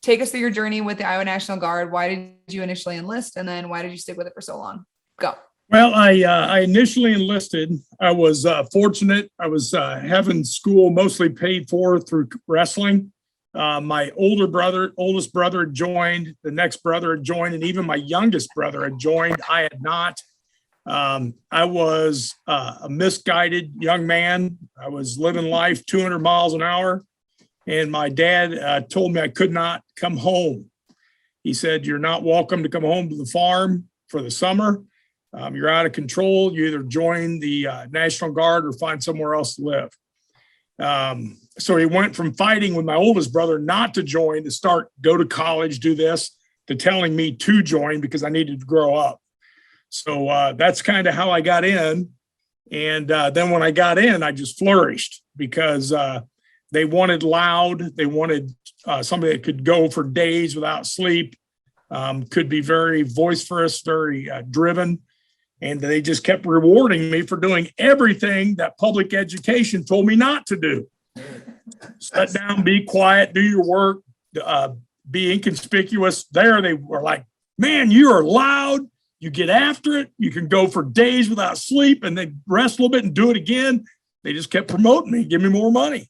take us through your journey with the Iowa National Guard. Why did you initially enlist, and then why did you stick with it for so long? Go. Well, I initially enlisted. I was fortunate. I was having school mostly paid for through wrestling. My oldest brother had joined, the next brother had joined, and even my youngest brother had joined. I had not. I was a misguided young man. I was living life 200 miles an hour. And my dad told me I could not come home. He said, "You're not welcome to come home to the farm for the summer. You're out of control. You either join the National Guard or find somewhere else to live." So he went from fighting with my oldest brother not to join, to go to college, do this, to telling me to join because I needed to grow up. So that's kind of how I got in. And then when I got in, I just flourished because they wanted loud. They wanted somebody that could go for days without sleep, could be very vociferous, very driven. And they just kept rewarding me for doing everything that public education told me not to do. Sit down, be quiet, do your work, be inconspicuous. There they were like, "Man, you are loud. You get after it. You can go for days without sleep," and they rest a little bit and do it again. They just kept promoting me, give me more money.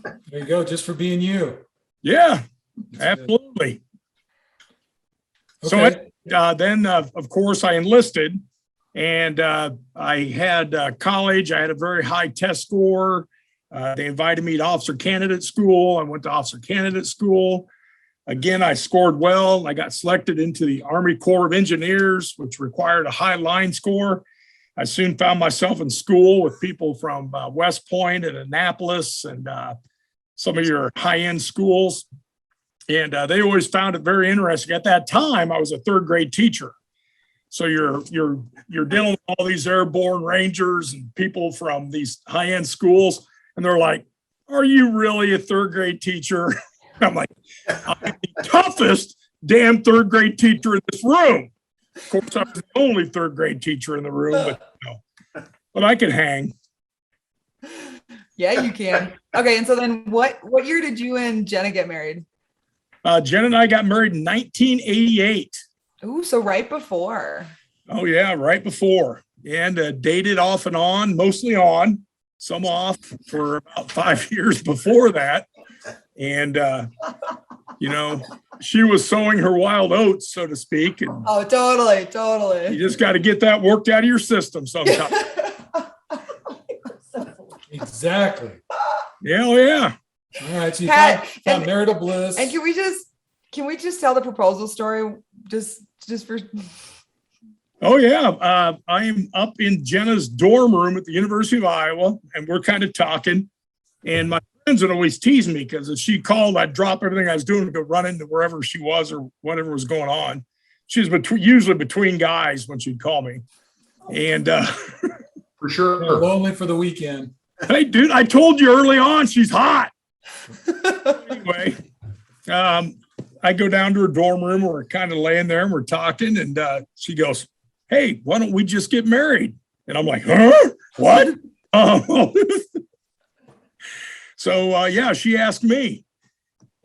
There you go. Just for being you. Yeah, That's good. absolutely. Okay. So then, of course, I enlisted, and I had college. I had a very high test score. They invited me to officer candidate school. I went to officer candidate school. Again, I scored well. I got selected into the Army Corps of Engineers, which required a high line score. I soon found myself in school with people from West Point and Annapolis and some of your high-end schools. And they always found it very interesting. At that time, I was a third grade teacher. So you're dealing with all these airborne rangers and people from these high-end schools. And they're like, "Are you really a third grade teacher?" I'm like, "I'm the toughest damn third grade teacher in this room." Of course, I was the only third grade teacher in the room, but I could hang. Yeah, you can. Okay. And so then what year did you and Jenna get married? Jen and I got married in 1988. Ooh, so right before. Oh yeah, right before. And dated off and on, mostly on, some off for about 5 years before that. And, she was sowing her wild oats, so to speak. And Oh, totally. you Totally. just got to get that worked out of your system sometimes. Exactly. Yeah, oh, yeah. All right. So you Pat, found and- marital bliss. And can we just tell the proposal story just for Oh, yeah. I am up in Jenna's dorm room at the University of Iowa, and we're kind of talking. And my friends would always tease me because if she called, I'd drop everything I was doing and go run into wherever she was or whatever was going on. She was usually between guys when she'd call me. And For sure. Lonely for the weekend. hey, dude, I told you early on she's hot. Anyway, I go down to her dorm room. We're kind of laying there and we're talking. And she goes, "Hey, why don't we just get married?" And I'm like, "Huh? What?" So, yeah, she asked me.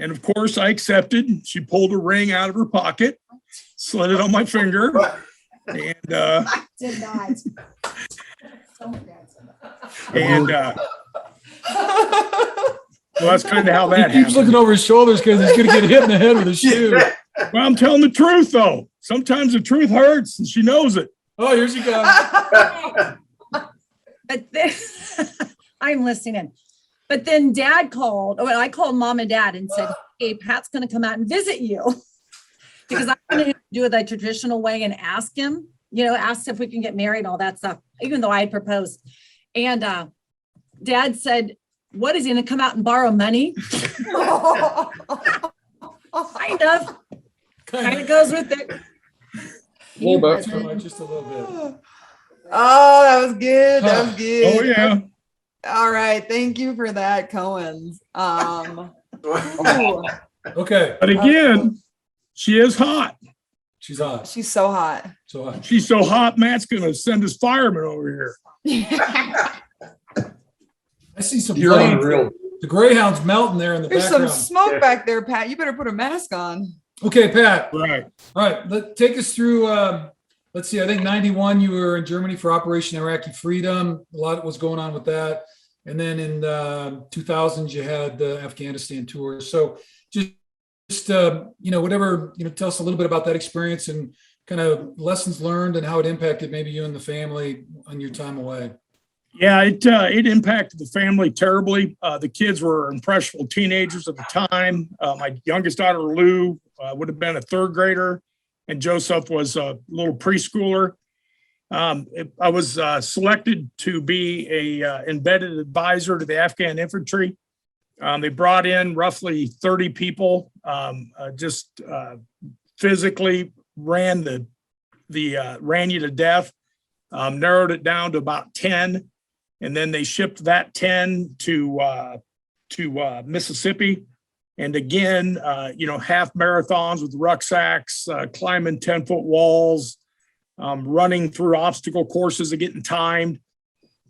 And of course, I accepted. She pulled a ring out of her pocket, slid it on my finger, and Did not. Well, that's kind of how He that keeps happened. looking over his shoulders because he's going to get hit in the head with a shoe. Well, I'm telling the truth, though. Sometimes the truth hurts, and she knows it. Oh, here she comes. But then, I'm listening. But then Dad called. Oh, I called Mom and Dad and said, "Hey, Pat's going to come out and visit you," because I'm going to do it the traditional way and ask him. Asked if we can get married, all that stuff. Even though I had proposed, and Dad said, "What is he going to come out and borrow money?" Kind of goes with it. Just a little bit. Oh, that was good. That was good. Oh, yeah. All right. Thank you for that, Coens. Okay. But again, she is hot. She's hot. She's so hot. So hot. She's so hot, Matt's going to send his firemen over here. I see some You're flames. unreal. The Greyhound's melting there in the There's background. some smoke back there, Pat. You better put a mask on. Okay, Pat. Right. All right. Take us through. Let's see. I think 91, you were in Germany for Operation Iraqi Freedom. A lot was going on with that. And then in 2000, you had the Afghanistan tour. So just whatever, tell us a little bit about that experience and kind of lessons learned and how it impacted maybe you and the family on your time away. Yeah, it impacted the family terribly. The kids were impressionable teenagers at the time. My youngest daughter, Lou, would have been a third grader, and Joseph was a little preschooler. I was selected to be a embedded advisor to the Afghan infantry. They brought in roughly 30 people, just physically ran you to death, narrowed it down to about 10. And then they shipped that 10 to Mississippi. And again, half marathons with rucksacks, climbing 10-foot walls, running through obstacle courses and getting timed.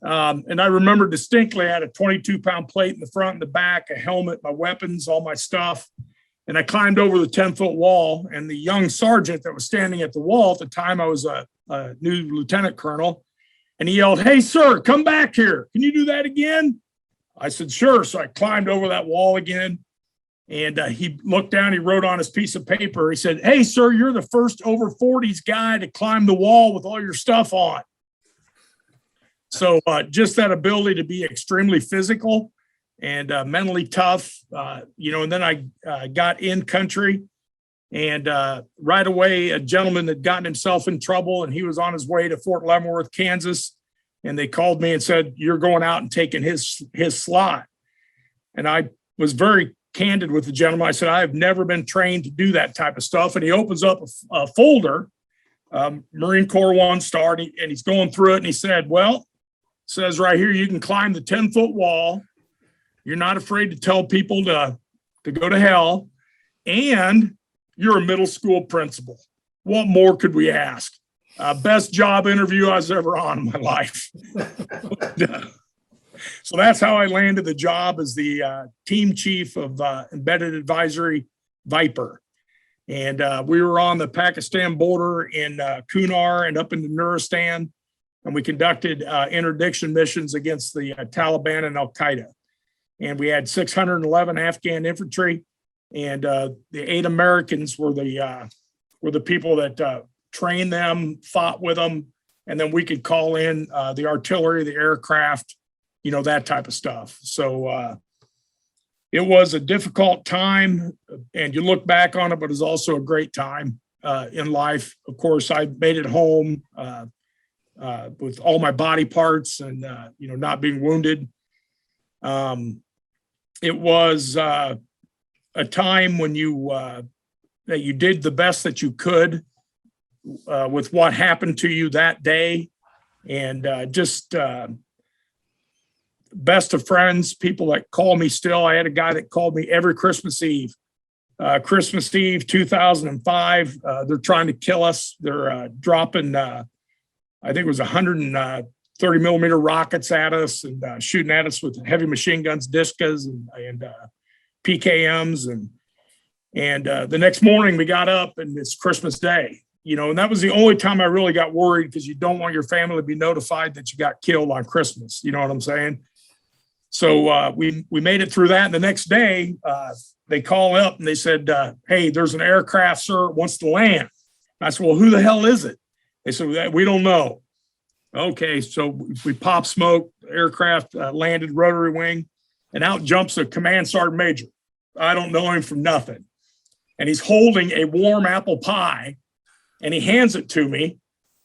And I remember distinctly, I had a 22-pound plate in the front and the back, a helmet, my weapons, all my stuff. And I climbed over the 10-foot wall, and the young sergeant that was standing at the wall at the time, I was a new lieutenant colonel, and he yelled, "Hey, sir, come back here. Can you do that again?" I said, "Sure." So I climbed over that wall again, and he looked down, he wrote on his piece of paper. He said, "Hey, sir, you're the first over 40s guy to climb the wall with all your stuff on." So just that ability to be extremely physical and mentally tough, and then I got in country, and right away, a gentleman had gotten himself in trouble, and he was on his way to Fort Leavenworth, Kansas. And they called me and said, "You're going out and taking his slot." And I was very candid with the gentleman. I said, "I have never been trained to do that type of stuff." And he opens up a folder, Marine Corps 1-star, and he's going through it. And he said, "Well, it says right here, you can climb the 10-foot wall. You're not afraid to tell people to go to hell. And you're a middle school principal. What more could we ask?" Best job interview I was ever on in my life. So that's how I landed the job as the team chief of Embedded Advisory Viper. And we were on the Pakistan border in Kunar and up into Nuristan. And we conducted interdiction missions against the Taliban and Al-Qaeda. And we had 611 Afghan infantry. And the 8 Americans were the people that trained them, fought with them, and then we could call in the artillery, the aircraft, that type of stuff. So it was a difficult time, and you look back on it, but it's also a great time in life. Of course, I made it home with all my body parts and not being wounded. It was a time when that you did the best that you could with what happened to you that day, and just best of friends, people that call me still. I had a guy that called me every Christmas Eve. Christmas Eve 2005, they're trying to kill us. They're dropping, I think it was 130 millimeter rockets at us and shooting at us with heavy machine guns, Discas and PKMs, and And the next morning we got up and it's Christmas Day, and that was the only time I really got worried, because you don't want your family to be notified that you got killed on Christmas. You know what I'm saying? So we made it through that. And the next day they call up and they said, hey, there's an aircraft, sir, wants to land. I said, well, who the hell is it? They said, we don't know. Okay, so we pop smoke, aircraft landed, rotary wing, and out jumps a command sergeant major. I don't know him from nothing. And he's holding a warm apple pie, and he hands it to me,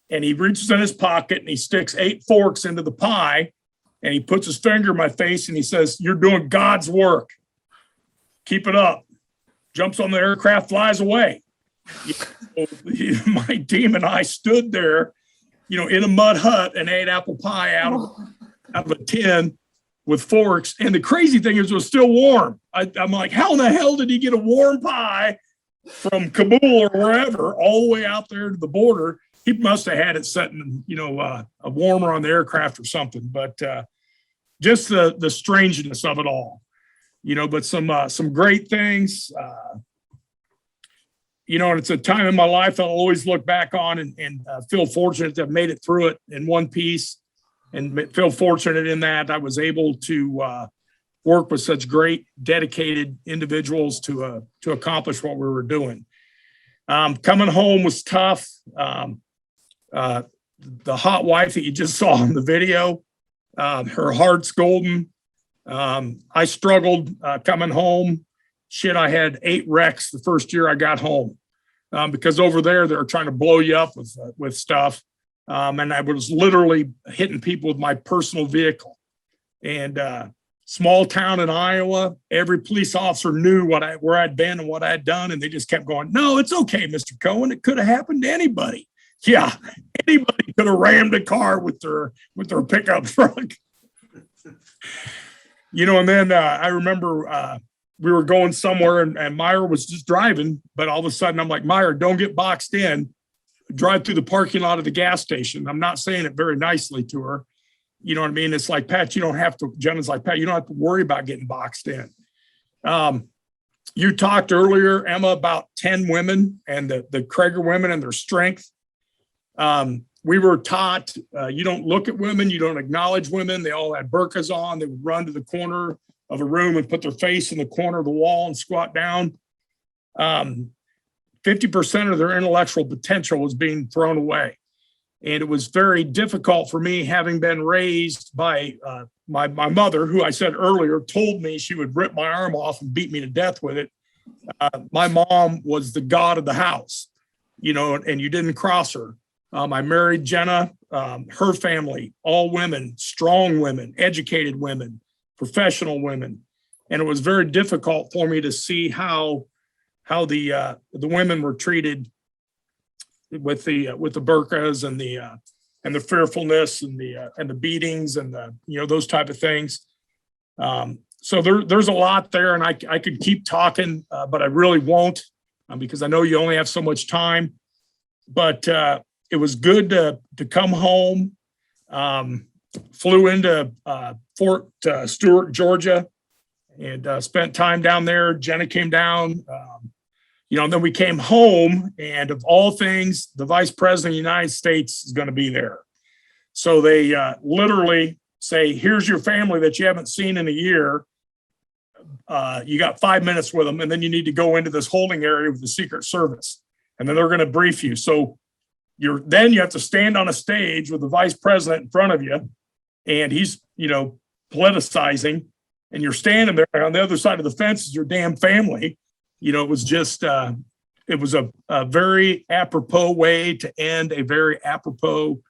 and he reaches in his pocket and he sticks 8 forks into the pie, and he puts his finger in my face and he says, you're doing God's work. Keep it up. Jumps on the aircraft, flies away. My team and I stood there, in a mud hut and ate apple pie out of a tin with forks. And the crazy thing is, it was still warm. I'm like, how in the hell did he get a warm pie from Kabul or wherever all the way out there to the border? He must have had it set in, a warmer on the aircraft or something. But just the strangeness of it all, but some great things. And it's a time in my life I'll always look back on and feel fortunate to have made it through it in one piece, and feel fortunate in that I was able to work with such great, dedicated individuals to accomplish what we were doing. Coming home was tough. The hot wife that you just saw in the video, her heart's golden. I struggled coming home. Shit, I had 8 wrecks the first year I got home, because over there they're trying to blow you up with stuff, and I was literally hitting people with my personal vehicle. And small town in Iowa, every police officer knew where I'd been and what I'd done, and they just kept going, "No, it's okay, Mr. Coen. It could have happened to anybody." Yeah, anybody could have rammed a car with their pickup truck. And then I remember. We were going somewhere and Meyer was just driving, but all of a sudden I'm like, Meyer, don't get boxed in. Drive through the parking lot of the gas station. I'm not saying it very nicely to her. You know what I mean? It's like, Pat, you don't have to, Jenna's like, Pat, you don't have to worry about getting boxed in. You talked earlier, Emma, about 10 women and the Krager women and their strength. We were taught, you don't look at women, you don't acknowledge women. They all had burqas on. They would run to the corner of a room and put their face in the corner of the wall and squat down. 50% of their intellectual potential was being thrown away. And it was very difficult for me, having been raised by my mother, who I said earlier told me she would rip my arm off and beat me to death with it. My mom was the god of the house, and you didn't cross her. I married Jenna, her family, all women, strong women, educated women, professional women. And it was very difficult for me to see how the women were treated with the burqas and the fearfulness and the beatings and those type of things. So there's a lot there, and I could keep talking, but I really won't, because I know you only have so much time. But it was good to come home. Flew into Fort Stewart, Georgia, and spent time down there. Jenna came down, and then we came home, and of all things, the Vice President of the United States is going to be there. So they literally say, here's your family that you haven't seen in a year. You got 5 minutes with them, and then you need to go into this holding area with the Secret Service, and then they're going to brief you. So you have to stand on a stage with the vice president in front of you, and he's, politicizing, and you're standing there. On the other side of the fence is your damn family. It was just, it was a very apropos way to end a very apropos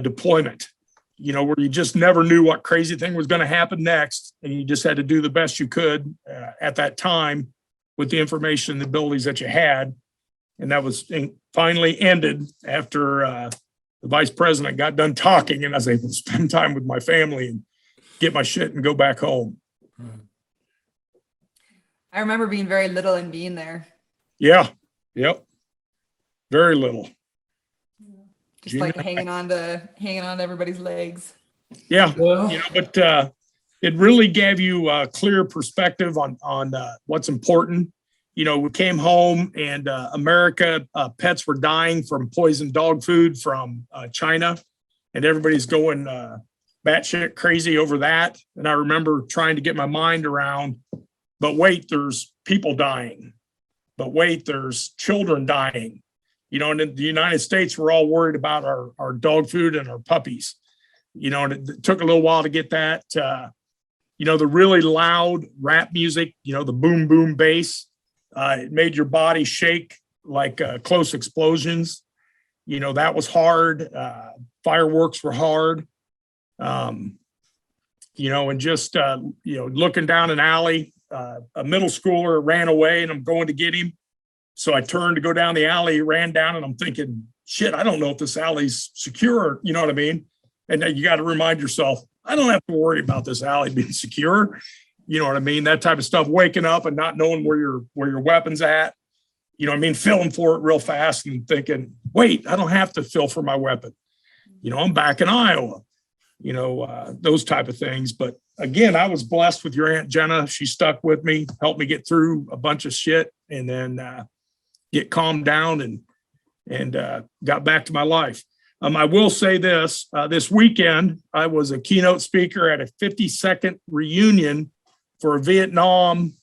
deployment, where you just never knew what crazy thing was going to happen next. And you just had to do the best you could at that time with the information and the abilities that you had. And that was finally ended after the vice president got done talking, and I was able to spend time with my family and get my shit and go back home. I remember being very little and being there. Yeah. Yep. Very little. Just like hanging on to everybody's legs. Yeah. Well, But it really gave you a clear perspective on what's important. You know, we came home and America, pets were dying from poisoned dog food from China, and everybody's going batshit crazy over that. And I remember trying to get my mind around, but wait, there's people dying. But wait, there's children dying. You know, and in the United States, we're all worried about our dog food and our puppies. You know, and it took a little while to get that. You know, the really loud rap music, you know, the boom, boom bass, it made your body shake like close explosions. You know, that was hard. Fireworks were hard. You know, and just, you know, looking down an alley, a middle schooler ran away and I'm going to get him. So I turned to go down the alley, ran down, and I'm thinking, shit, I don't know if this alley's secure. You know what I mean? And you got to remind yourself, I don't have to worry about this alley being secure. You know what I mean? That type of stuff, waking up and not knowing where your weapon's at. You know what I mean? Feeling for it real fast and thinking, wait, I don't have to feel for my weapon. You know, I'm back in Iowa, you know, those type of things. But again, I was blessed with your Aunt Jenna. She stuck with me, helped me get through a bunch of shit, and then get calmed down and got back to my life. I will say this, this weekend, I was a keynote speaker at a 52nd reunion for a Vietnam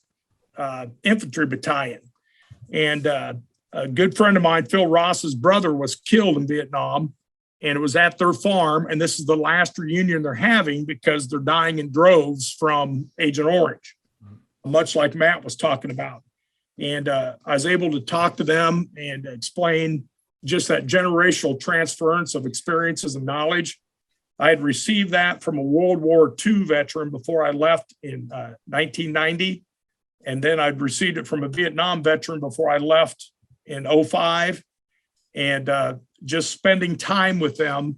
infantry battalion. And a good friend of mine, Phil Ross's brother, was killed in Vietnam, and it was at their farm. And this is the last reunion they're having because they're dying in droves from Agent Orange, much like Matt was talking about. And I was able to talk to them and explain just that generational transference of experiences and knowledge. I had received that from a World War II veteran before I left in 1990. And then I'd received it from a Vietnam veteran before I left in 2005. And just spending time with them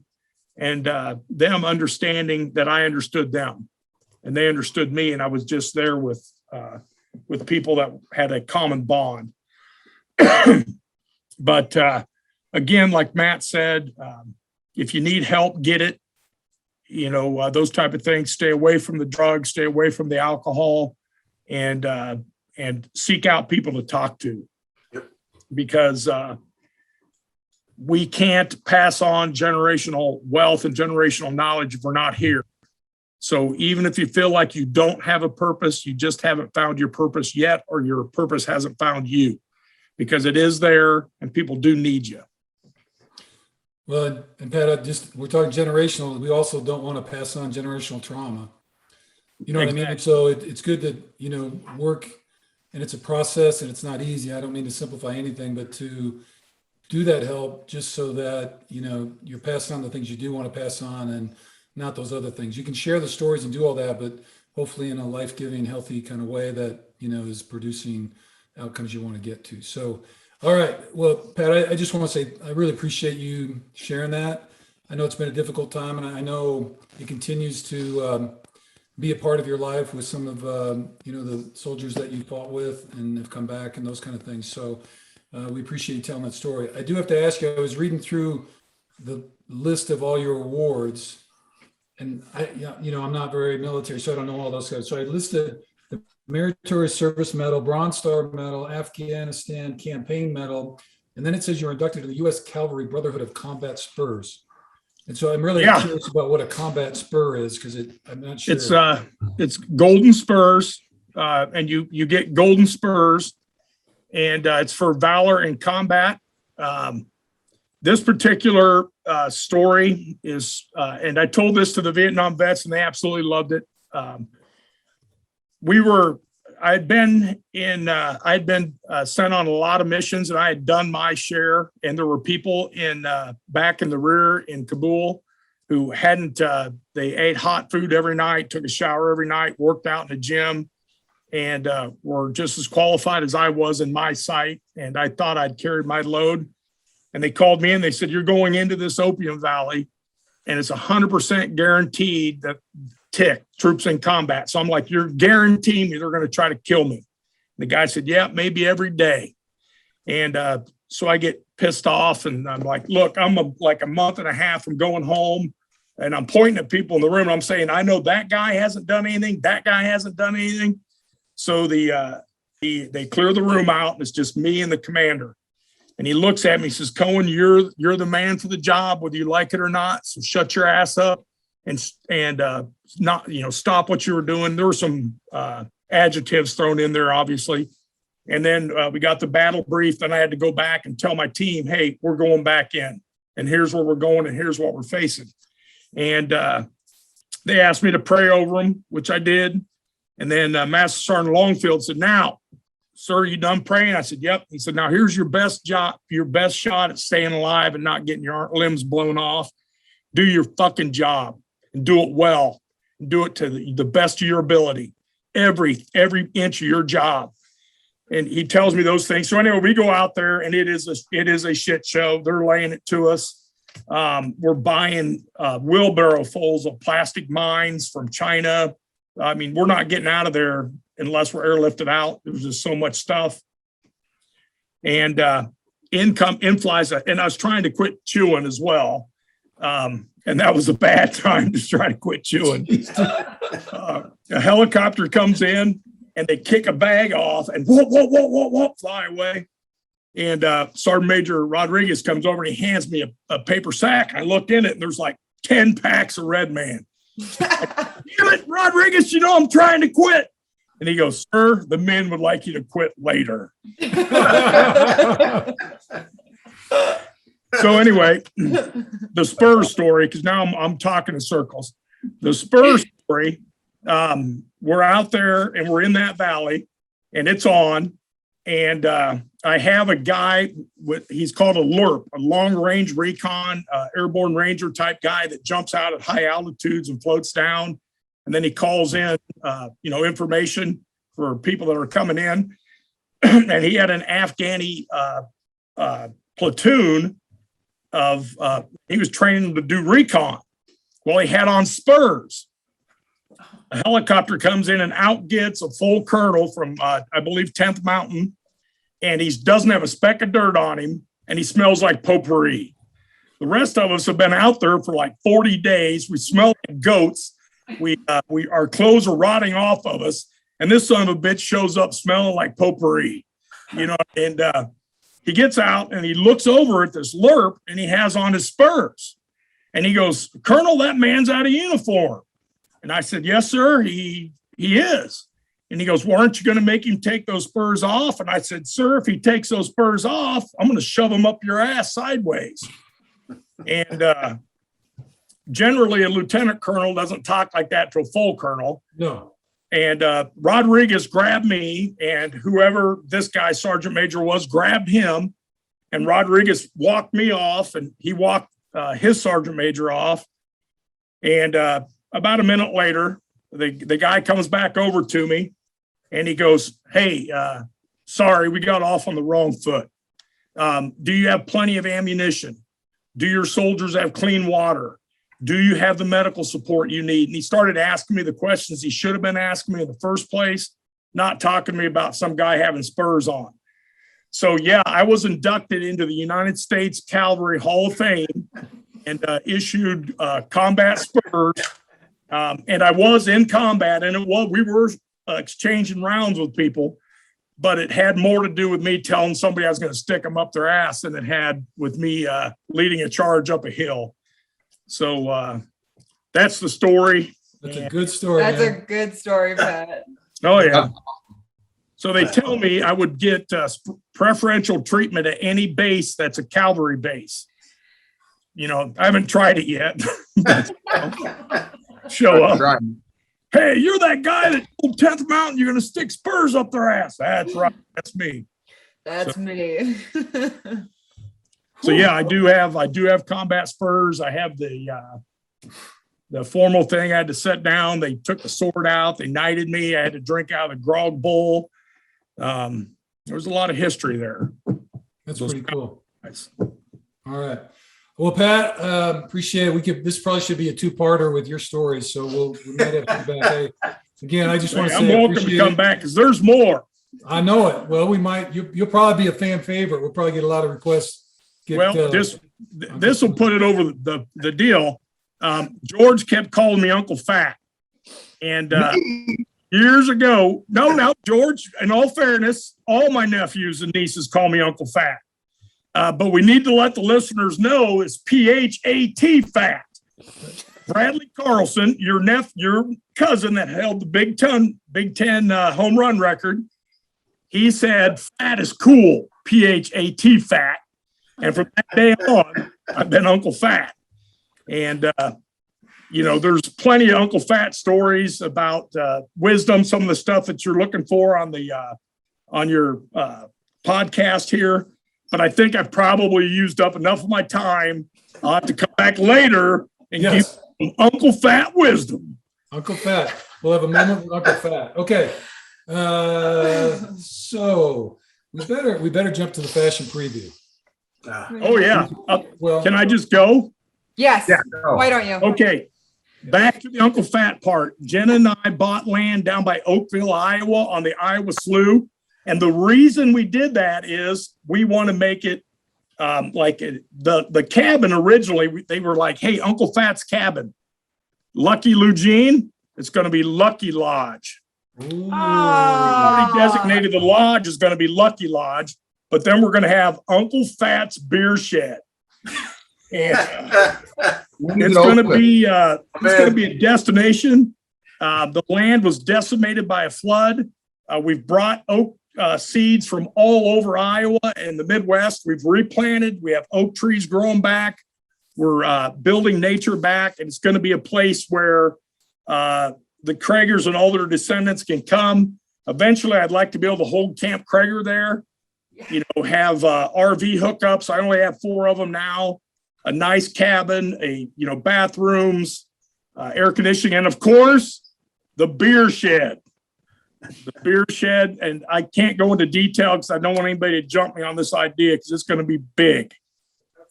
and them understanding that I understood them and they understood me. And I was just there with people that had a common bond. But again, like Matt said, if you need help, get it. You know, those type of things. Stay away from the drugs, stay away from the alcohol, and seek out people to talk to. Yep. Because we can't pass on generational wealth and generational knowledge if we're not here. So even if you feel like you don't have a purpose, you just haven't found your purpose yet, or your purpose hasn't found you, because it is there and people do need you. Well, and Pat, we're talking generational. We also don't want to pass on generational trauma. You know what I mean? And so it's good to, you know, work, and it's a process and it's not easy. I don't mean to simplify anything, but to do that help just so that, you know, you're passing on the things you do want to pass on and not those other things. You can share the stories and do all that, but hopefully in a life-giving, healthy kind of way that, you know, is producing outcomes you want to get to. So, all right. Well, Pat, I just want to say, I really appreciate you sharing that. I know it's been a difficult time, and I know it continues to be a part of your life with some of, you know, the soldiers that you fought with and have come back and those kind of things. So we appreciate you telling that story. I do have to ask you, I was reading through the list of all your awards, and you know, I'm not very military, so I don't know all those guys. So I listed the Meritorious Service Medal, Bronze Star Medal, Afghanistan Campaign Medal, and then it says you're inducted to the U.S. Cavalry Brotherhood of Combat Spurs. And so I'm really curious about what a combat spur is, because I'm not sure. It's golden spurs, and you get golden spurs, and it's for valor in combat. This particular story is, and I told this to the Vietnam vets, and they absolutely loved it. I'd been sent on a lot of missions, and I had done my share. And there were people back in the rear in Kabul who hadn't. They ate hot food every night, took a shower every night, worked out in the gym, and were just as qualified as I was in my sight. And I thought I'd carried my load. And they called me and they said, "You're going into this opium valley, and it's 100% guaranteed that troops in combat." So I'm like, "You're guaranteeing me they're going to try to kill me?" The guy said, "Yeah, maybe every day." And so I get pissed off, and I'm like, "Look, I'm like a month and a half from going home. And I'm pointing at people in the room. And I'm saying, I know that guy hasn't done anything. That guy hasn't done anything. So they clear the room out, and it's just me and the commander. And he looks at me, he says, Coen, you're the man for the job, whether you like it or not. So shut your ass up and not, stop what you were doing. There were some adjectives thrown in there, obviously. And then we got the battle brief. Then I had to go back and tell my team, hey, we're going back in, and here's where we're going, and here's what we're facing. And they asked me to pray over them, which I did. And then Master Sergeant Longfield said, now, sir, you done praying? I said, yep. He said, now here's your best shot at staying alive and not getting your limbs blown off. Do your fucking job and do it well. And do it to the best of your ability. Every inch of your job. And he tells me those things. So anyway, we go out there, and it is a shit show. They're laying it to us. We're buying wheelbarrow fulls of plastic mines from China. I mean, we're not getting out of there unless we're airlifted out. There was just so much stuff. And in flies, and I was trying to quit chewing as well. And that was a bad time to try to quit chewing. A helicopter comes in, and they kick a bag off, and whoop, fly away. And Sergeant Major Rodriguez comes over, and he hands me a paper sack. I look in it, and there's like 10 packs of Red Man. Damn it, Rodriguez, I'm trying to quit. And he goes, sir, the men would like you to quit later. So anyway, the Spurs story, because now I'm talking in circles. The Spurs story, we're out there, and we're in that valley, and it's on. And I have a guy he's called a LRP, a long range recon, airborne ranger type guy that jumps out at high altitudes and floats down. And then he calls in, information for people that are coming in. And he had an Afghani platoon he was training to do recon. Well, he had on spurs. A helicopter comes in and out gets a full colonel from, I believe, 10th Mountain. And he doesn't have a speck of dirt on him, and he smells like potpourri. The rest of us have been out there for like 40 days. We smell like goats. Our clothes are rotting off of us, and this son of a bitch shows up smelling like potpourri. And he gets out, and he looks over at this LRP, and he has on his spurs. And he goes, Colonel, that man's out of uniform. And I said, yes, sir, he is. And he goes, well, aren't you going to make him take those spurs off? And I said, sir, if he takes those spurs off, I'm going to shove them up your ass sideways. And generally, a lieutenant colonel doesn't talk like that to a full colonel. No. And Rodriguez grabbed me, and whoever this guy, Sergeant Major, was, grabbed him. And Rodriguez walked me off, and he walked his Sergeant Major off. And about a minute later, the guy comes back over to me, and he goes, hey, sorry, we got off on the wrong foot. Do you have plenty of ammunition? Do your soldiers have clean water? Do you have the medical support you need? And he started asking me the questions he should have been asking me in the first place, not talking to me about some guy having spurs on. So, yeah, I was inducted into the United States Cavalry Hall of Fame and issued combat spurs. And I was in combat, and we were exchanging rounds with people, but it had more to do with me telling somebody I was going to stick them up their ass than it had with me leading a charge up a hill. So that's the story. That's a good story. That's man. a good story, Pat. Oh, yeah. So they tell me I would get preferential treatment at any base that's a cavalry base. I haven't tried it yet. Show up. Right. Hey, you're that guy that told 10th Mountain you're going to stick spurs up their ass. That's right. That's me. That's me. So yeah, I do have combat spurs. I have the formal thing. I had to sit down. They took the sword out. They knighted me. I had to drink out of the grog bowl. There was a lot of history there. That's pretty cool. Nice. All right. Well, Pat, appreciate it. This probably should be a two-parter with your stories, so we might have to come back. Hey, again, I just want to say I'm welcome to come back because there's more. I know it. Well, we might. You'll probably be a fan favorite. We'll probably get a lot of requests. This will put it over the deal. George kept calling me Uncle Fat. And years ago, no, George, in all fairness, all my nephews and nieces call me Uncle Fat. But we need to let the listeners know it's PHAT fat. Bradley Carlson, your cousin that held the Big Ten home run record, he said fat is cool, PHAT fat. And from that day on, I've been Uncle Fat. And, there's plenty of Uncle Fat stories about wisdom, some of the stuff that you're looking for on your podcast here. But I think I've probably used up enough of my time. I'll have to come back later and give some Uncle Fat wisdom. Uncle Fat. We'll have a moment with Uncle Fat. Okay. So we better jump to the fashion preview. Oh yeah. Well, can I just go? Yes. Yeah. Why don't you? Okay. Back to the Uncle Fat part. Jenna and I bought land down by Oakville, Iowa on the Iowa Slough. And the reason we did that is we want to make it the cabin originally, they were like, hey, Uncle Fat's cabin. Lucky Eugene, it's going to be Lucky Lodge. ooh. We already designated the lodge is going to be Lucky Lodge, but then we're going to have Uncle Fat's Beer Shed. And it's going to be a destination. The land was decimated by a flood. We've brought oak seeds from all over Iowa and the Midwest. We've replanted. We have oak trees growing back. We're building nature back, and it's going to be a place where the Kragers and all their descendants can come. Eventually, I'd like to be able to hold Camp Krager there. Have RV hookups. I only have 4 of them now. A nice cabin, bathrooms, air conditioning, and of course, the beer shed. The beer shed, and I can't go into detail because I don't want anybody to jump me on this idea because it's going to be big.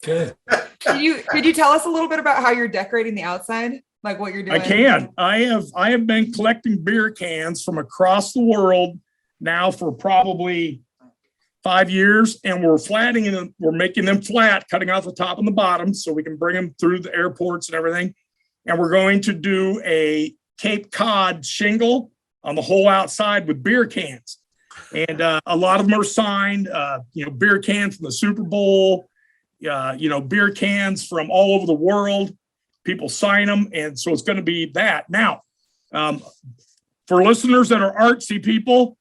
Okay. Could you tell us a little bit about how you're decorating the outside? Like what you're doing? I can. I have been collecting beer cans from across the world now for probably 5 years, and we're flattening them. We're making them flat, cutting off the top and the bottom so we can bring them through the airports and everything. And we're going to do a Cape Cod shingle on the whole outside with beer cans. And a lot of them are signed, beer cans from the Super Bowl, beer cans from all over the world. People sign them. And so it's going to be that. Now, for listeners that are artsy people,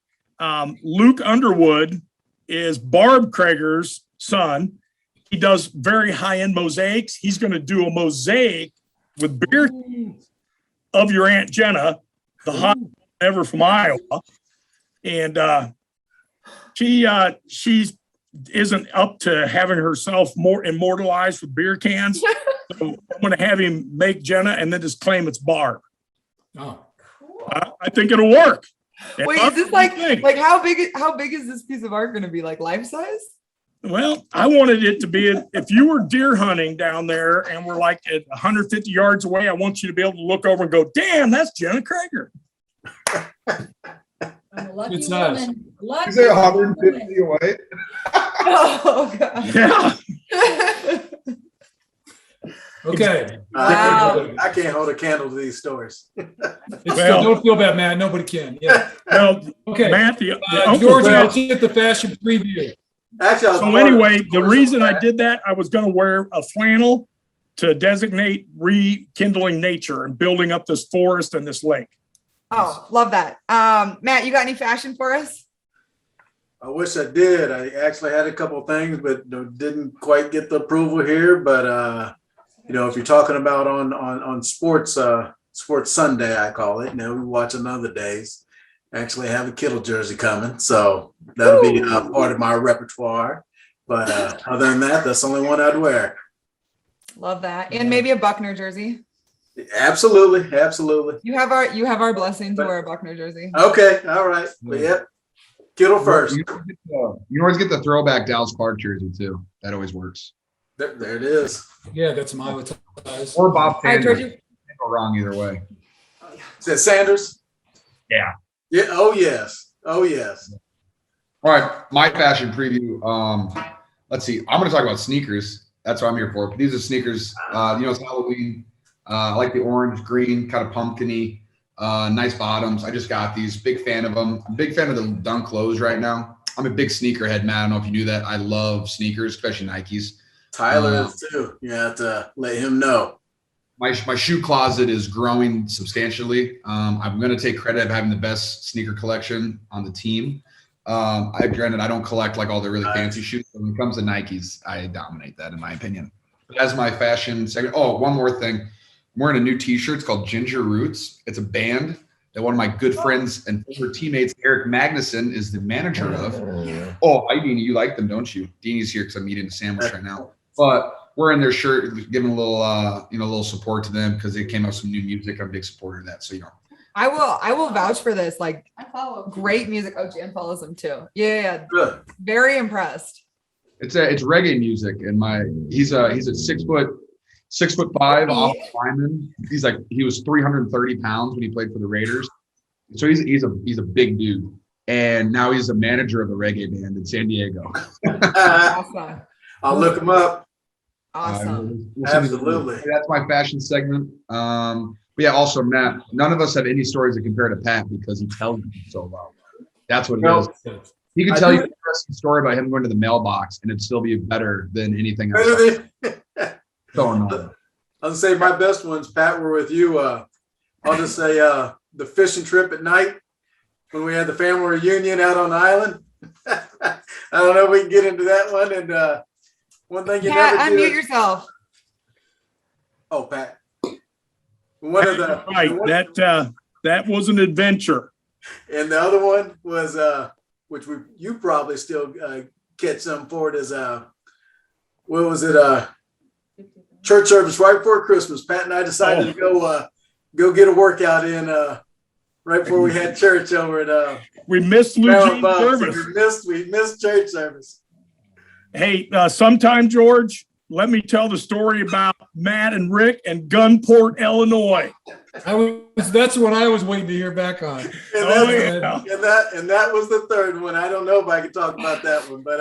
Luke Underwood is Barb Krager's son. He does very high-end mosaics. He's going to do a mosaic with beer of your Aunt Jenna, the hot ever from Iowa. And she isn't up to having herself more immortalized with beer cans. So I'm going to have him make Jenna and then just claim it's Barb. Oh, I think it'll work. Wait, is this like how big is this piece of art going to be? Like life size? Well, I wanted it to be, if you were deer hunting down there and we're like at 150 yards away, I want you to be able to look over and go, damn, that's Jenna Krager. I'm a lucky Good size. woman. Lucky Is it 150 woman. away? Oh God. Yeah. okay. Wow. I can't hold a candle to these stories. Don't feel bad, man. Nobody can. Yeah. Well, Okay. Matt, the Uncle George, Fat- let's get the fashion preview. Actually, So anyway, the reason I did that, I was going to wear a flannel to designate rekindling nature and building up this forest and this lake. Oh, love that. Matt, you got any fashion for us? I wish I did. I actually had a couple of things, but didn't quite get the approval here. But if you're talking about on sports, Sports Sunday, I call it. We watch on other days. Actually, I have a Kittle jersey coming, so that'll be part of my repertoire. But other than that, that's the only one I'd wear. Love that. And maybe a Buckner jersey. Absolutely. You have our blessing to wear a Buckner jersey. Okay, all right. But yep, Kittle first. You can always get the throwback Dallas Clark jersey too. That always works. There it is. Yeah, got some Iowa ties. Or Bob All right, Sanders. George. Can't go wrong either way. Is that Sanders? Yeah. Yeah. Oh yes. All right, my fashion preview. Let's see. I'm going to talk about sneakers. That's what I'm here for. These are sneakers. It's Halloween. I like the orange, green, kind of pumpkin-y, nice bottoms. I just got these. Big fan of them. I'm a big fan of the Dunk lows right now. I'm a big sneakerhead, Matt. I don't know if you knew that. I love sneakers, especially Nikes. Tyler is too. You have to let him know. My shoe closet is growing substantially. I'm going to take credit of having the best sneaker collection on the team. Granted, I don't collect like all the really fancy shoes. But when it comes to Nikes, I dominate that in my opinion. But as my fashion segment, one more thing. I'm wearing a new t-shirt. It's called Ginger Roots. It's a band that one of my good friends and former teammates, Eric Magnuson, is the manager of. Oh, hi, Deanie. You like them, don't you? Deanie's here because I'm eating a sandwich right now. But wearing their shirt, giving a little support to them because they came up with some new music. I'm a big supporter of that. So, I will vouch for this. Like, I follow great music. Oh, Jan follows them too. Yeah. Good. Very impressed. It's reggae music, and he's a 6'5" off lineman. He was 330 pounds when he played for the Raiders. So he's a big dude. And now he's a manager of a reggae band in San Diego. Awesome. I'll look him up. Awesome. Absolutely. That's my fashion segment. But yeah, also Matt, none of us have any stories to compare to Pat because he tells them so well. That's what it is. He could tell you an interesting story about him going to the mailbox and it'd still be better than anything else. So annoying. I'll say my best ones, Pat, were with you. I'll just say the fishing trip at night when we had the family reunion out on the island. I don't know if we can get into that one. And one thing you never do. Unmute yourself. Oh, Pat. One of the right. That was an adventure. And the other one was which you probably still catch some for it is what was it? Church service right before Christmas. Pat and I decided to go get a workout in right before we had church over at we missed Lugene's service. We missed church service. Hey, sometime, George, let me tell the story about Matt and Rick and Gunport, Illinois. That's what I was waiting to hear back on. And that was the third one. I don't know if I can talk about that one, but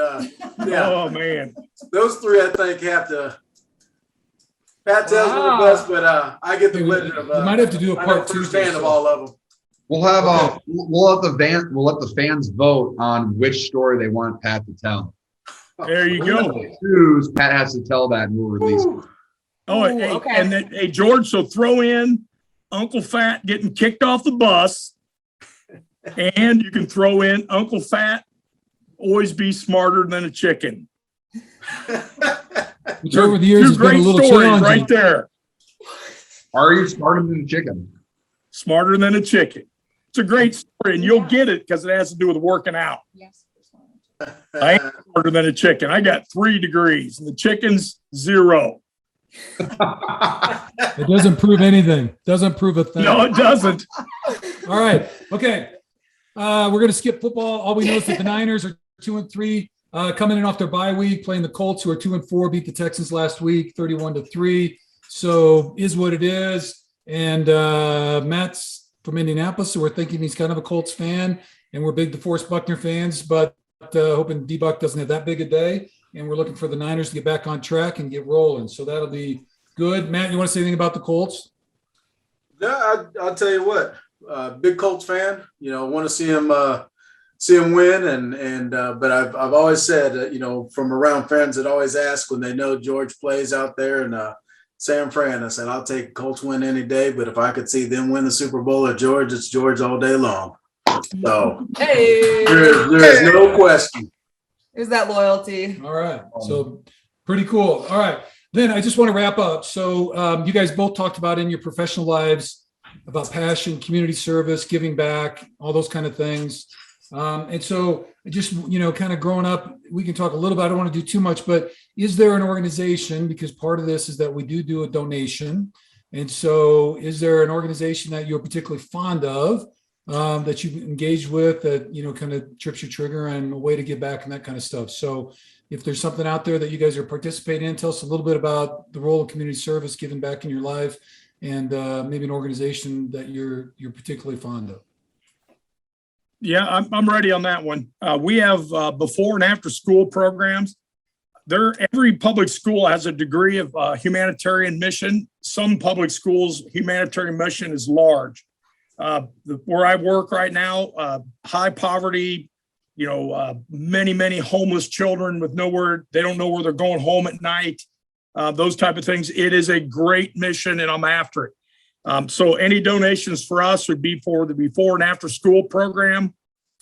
yeah. Oh man, those three I think have to. Pat tells me the best, but I get the pleasure of. You might have to do a part two. Fan of all of them. We'll have we'll let the fans vote on which story they want Pat to tell. There you go. Choose Pat has to tell that, and we'll release it. Okay. And then, hey George, so throw in Uncle Fat getting kicked off the bus, and you can throw in Uncle Fat always be smarter than a chicken. Which over the years has been a little challenging. Right there. Are you smarter than a chicken? Smarter than a chicken. It's a great story, and you'll get it because it has to do with working out. Yes. I ain't smarter than a chicken. I got 3 degrees, and the chicken's 0. It doesn't prove anything. Doesn't prove a thing. No, it doesn't. All right. Okay. We're going to skip football. All we know is that the Niners are 2-3, coming in off their bye week, playing the Colts, who are 2-4, beat the Texans last week, 31-3. So is what it is. And Matt's from Indianapolis, so we're thinking he's kind of a Colts fan, and we're big DeForest Buckner fans, but hoping D-Buck doesn't have that big a day. And we're looking for the Niners to get back on track and get rolling. So that'll be good. Matt, you want to say anything about the Colts? Yeah, I'll tell you what. Big Colts fan. Want to see him win. But I've always said, from around friends that always ask when they know George plays out there in San Fran, I said I'll take Colts win any day. But if I could see them win the Super Bowl at George, it's George all day long. So there is no question. There's that loyalty. All right. So pretty cool. All right. Then I just want to wrap up. So you guys both talked about in your professional lives about passion, community service, giving back, all those kind of things. And so just, kind of growing up, we can talk a little bit. I don't want to do too much, but is there an organization, because part of this is that we do a donation. And so is there an organization that you're particularly fond of? That you've engaged with that, kind of trips your trigger and a way to give back and that kind of stuff. So if there's something out there that you guys are participating in, tell us a little bit about the role of community service, giving back in your life, and maybe an organization that you're particularly fond of. Yeah, I'm ready on that one. We have before and after school programs. every public school has a degree of humanitarian mission. Some public schools, humanitarian mission is large. Where I work right now, high poverty, many homeless children with they don't know where they're going home at night. Those type of things. It is a great mission, and I'm after it. So any donations for us would be for the before and after school program,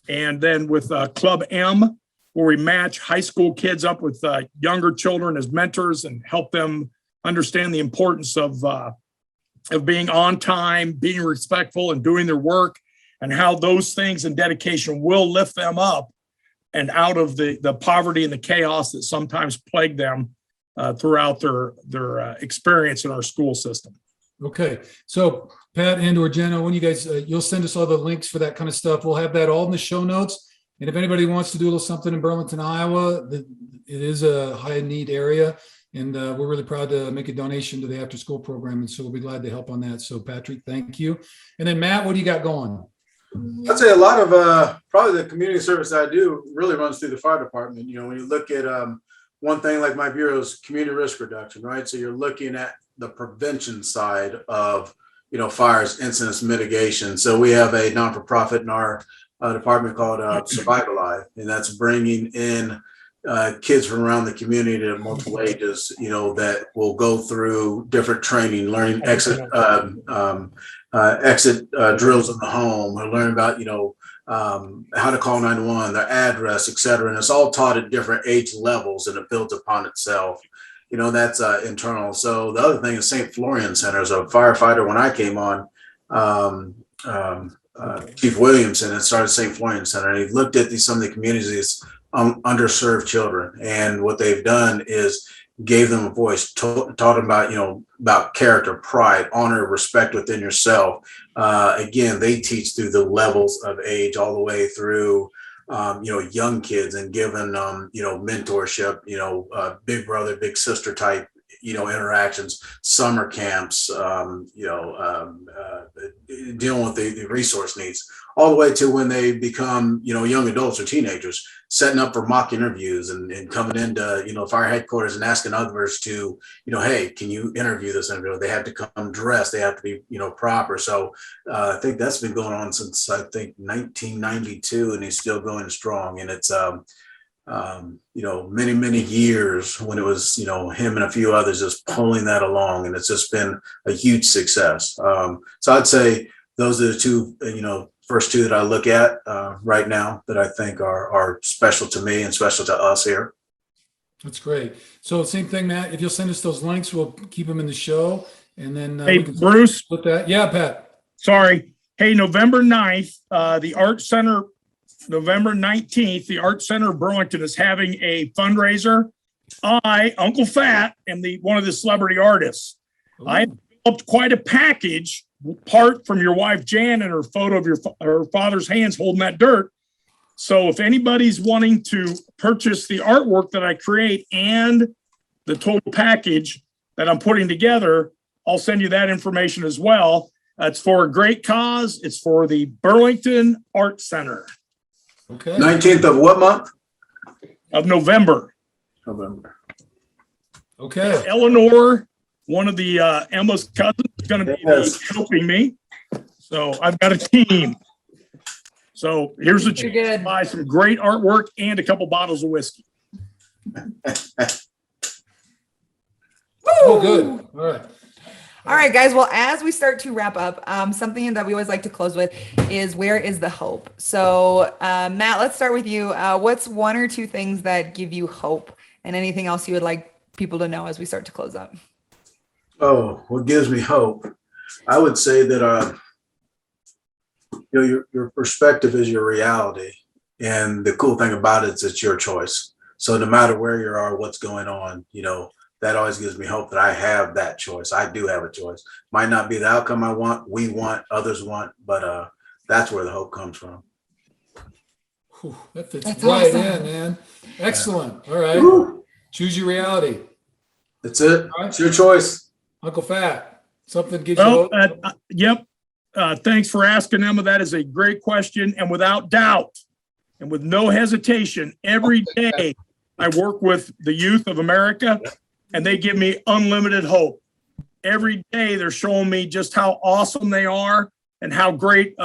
and then with Club M, where we match high school kids up with younger children as mentors and help them understand the importance of being on time, being respectful, and doing their work, and how those things and dedication will lift them up and out of the poverty and the chaos that sometimes plague them throughout their experience in our school system. Okay, so Pat and/or Jenna, when you guys, you'll send us all the links for that kind of stuff. We'll have that all in the show notes. And if anybody wants to do a little something in Burlington, Iowa, it is a high need area. And we're really proud to make a donation to the after school program. And so we'll be glad to help on that. So Patrick, thank you. And then Matt, what do you got going? I'd say a lot of probably the community service I do really runs through the fire department. When you look at one thing like my bureau is community risk reduction, right? So you're looking at the prevention side of, fires, incidents, mitigation. So we have a non-for-profit in our department called Survival Life, and that's bringing in kids from around the community at multiple ages, that will go through different training, learning exit drills in the home, or learn about, how to call 911, their address, et cetera. And it's all taught at different age levels, and it builds upon itself. That's internal. So the other thing is St. Florian Center. As a firefighter, when I came on, Chief Williamson had started St. Florian Center, and he looked at some of the communities, underserved children, and what they've done is gave them a voice, taught them about character, pride, honor, respect within yourself. Again, they teach through the levels of age all the way through young kids, and given mentorship, big brother, big sister type interactions, summer camps, dealing with the resource needs, all the way to when they become, young adults or teenagers, setting up for mock interviews and coming into, fire headquarters and asking others to, hey, can you interview this individual? They have to come dressed, they have to be, proper. So I think that's been going on since, I think, 1992, and he's still going strong. And it's, many years when it was, him and a few others just pulling that along, and it's just been a huge success. So I'd say those are the two, first two that I look at right now that I think are special to me and special to us here. That's great. So same thing, Matt, if you'll send us those links, we'll keep them in the show. And then hey, Bruce, put that. Yeah, Pat. Sorry. Hey, November 9th, the Art Center, November 19th, the Art Center of Burlington is having a fundraiser. I, Uncle Fat, am one of the celebrity artists. Ooh. I developed quite a package, part from your wife, Jan, and her photo of her father's hands holding that dirt. So if anybody's wanting to purchase the artwork that I create and the total package that I'm putting together, I'll send you that information as well. It's for a great cause. It's for the Burlington Art Center. Okay. 19th of what month? Of November. November. Okay. Eleanor, one of the Emma's cousins, is going to be helping me. So I've got a team. So here's a chance to buy some great artwork and a couple bottles of whiskey. Oh, good. All right. All right, guys. Well, as we start to wrap up, something that we always like to close with is, where is the hope? So, Matt, let's start with you. What's one or two things that give you hope, and anything else you would like people to know as we start to close up? Oh, what gives me hope? I would say that your perspective is your reality, and the cool thing about it is it's your choice. So no matter where you are, what's going on, that always gives me hope that I have that choice. I do have a choice. Might not be the outcome I want, we want, others want, but that's where the hope comes from. Whew, that fits That's right awesome. in, man. Excellent. All right. Woo. Choose your reality. That's it. All right. It's your choice. Uncle Fat, something gives you Well, hope. yep. Thanks for asking, Emma. That is a great question. And without doubt and with no hesitation, every day I work with the youth of America, and they give me unlimited hope. Every day they're showing me just how awesome they are and how great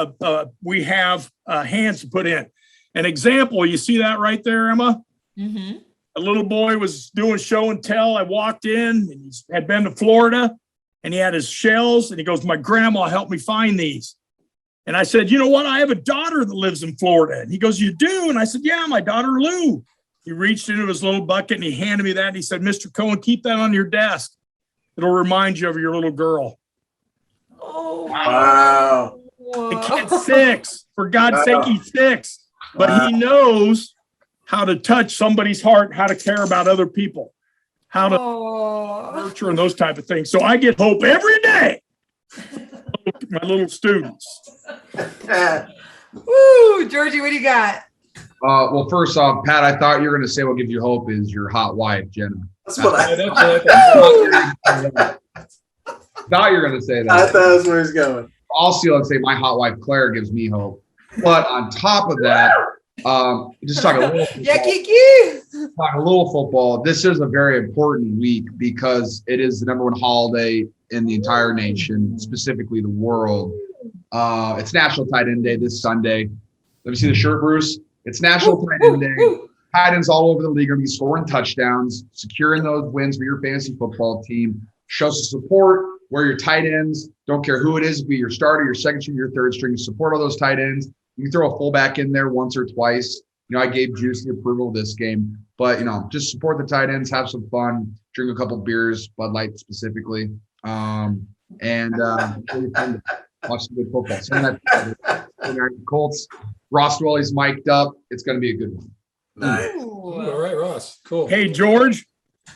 we have hands to put in. An example, you see that right there, Emma? Mm-hmm. A little boy was doing show and tell. I walked in, and he had been to Florida, and he had his shells, and he goes, my grandma helped me find these. And I said, you know what? I have a daughter that lives in Florida. And he goes, you do? And I said, yeah, my daughter, Lou. He reached into his little bucket and he handed me that. And he said, Mr. Coen, keep that on your desk. It'll remind you of your little girl. Oh, Wow. The kid's 6. For God's sake, he's 6. But he knows how to touch somebody's heart, how to care about other people, how to nurture and those type of things. So I get hope every day. My little students. Woo, Georgie, what do you got? Well, first off, Pat, I thought you were going to say what gives you hope is your hot wife, Jenna. That's what I Thought you were going to say that. thought that's where he's going. Also, I'd say my hot wife, Claire, gives me hope. But on top of that, just talk a little football. Yeah, Kiki. Talk a little football. This is a very important week because it is the #1 holiday in the entire nation, specifically the world. It's National Tight End Day this Sunday. Let me see the shirt, Bruce. It's National Tight End Day. Tight ends all over the league are going to be scoring touchdowns, securing those wins for your fantasy football team. Show some support. Wear your tight ends. Don't care who it is, be your starter, your second string, your third string. Support all those tight ends. You can throw a fullback in there once or twice. I gave Juice the approval of this game, but just support the tight ends, have some fun, drink a couple beers, Bud Light specifically, and really fun to watch some good football. So Colts. Ross Dwelly's mic'd up. It's going to be a good one. Nice. All right, Ross. Cool. Hey, George,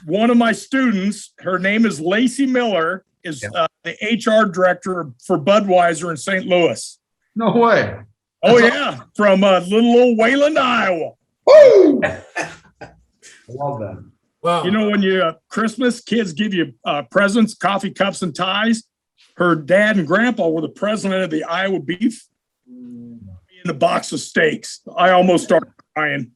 one of my students, her name is Lacey Miller, is the HR director for Budweiser in St. Louis. No way. Oh, yeah. From little old Wayland, Iowa. Woo! I love that. Wow. When you Christmas, kids give you presents, coffee cups, and ties. Her dad and grandpa were the president of the Iowa Beef in a box of steaks. I almost started crying.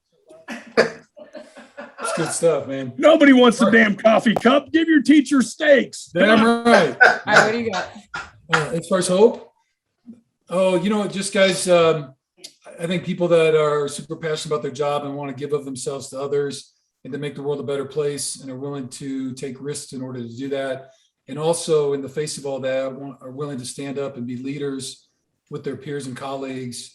That's good stuff, man. Nobody wants a damn coffee cup. Give your teacher steaks. Damn right. All right, what do you got? As far as hope, just guys, I think people that are super passionate about their job and want to give of themselves to others and to make the world a better place and are willing to take risks in order to do that. And also in the face of all that, are willing to stand up and be leaders with their peers and colleagues,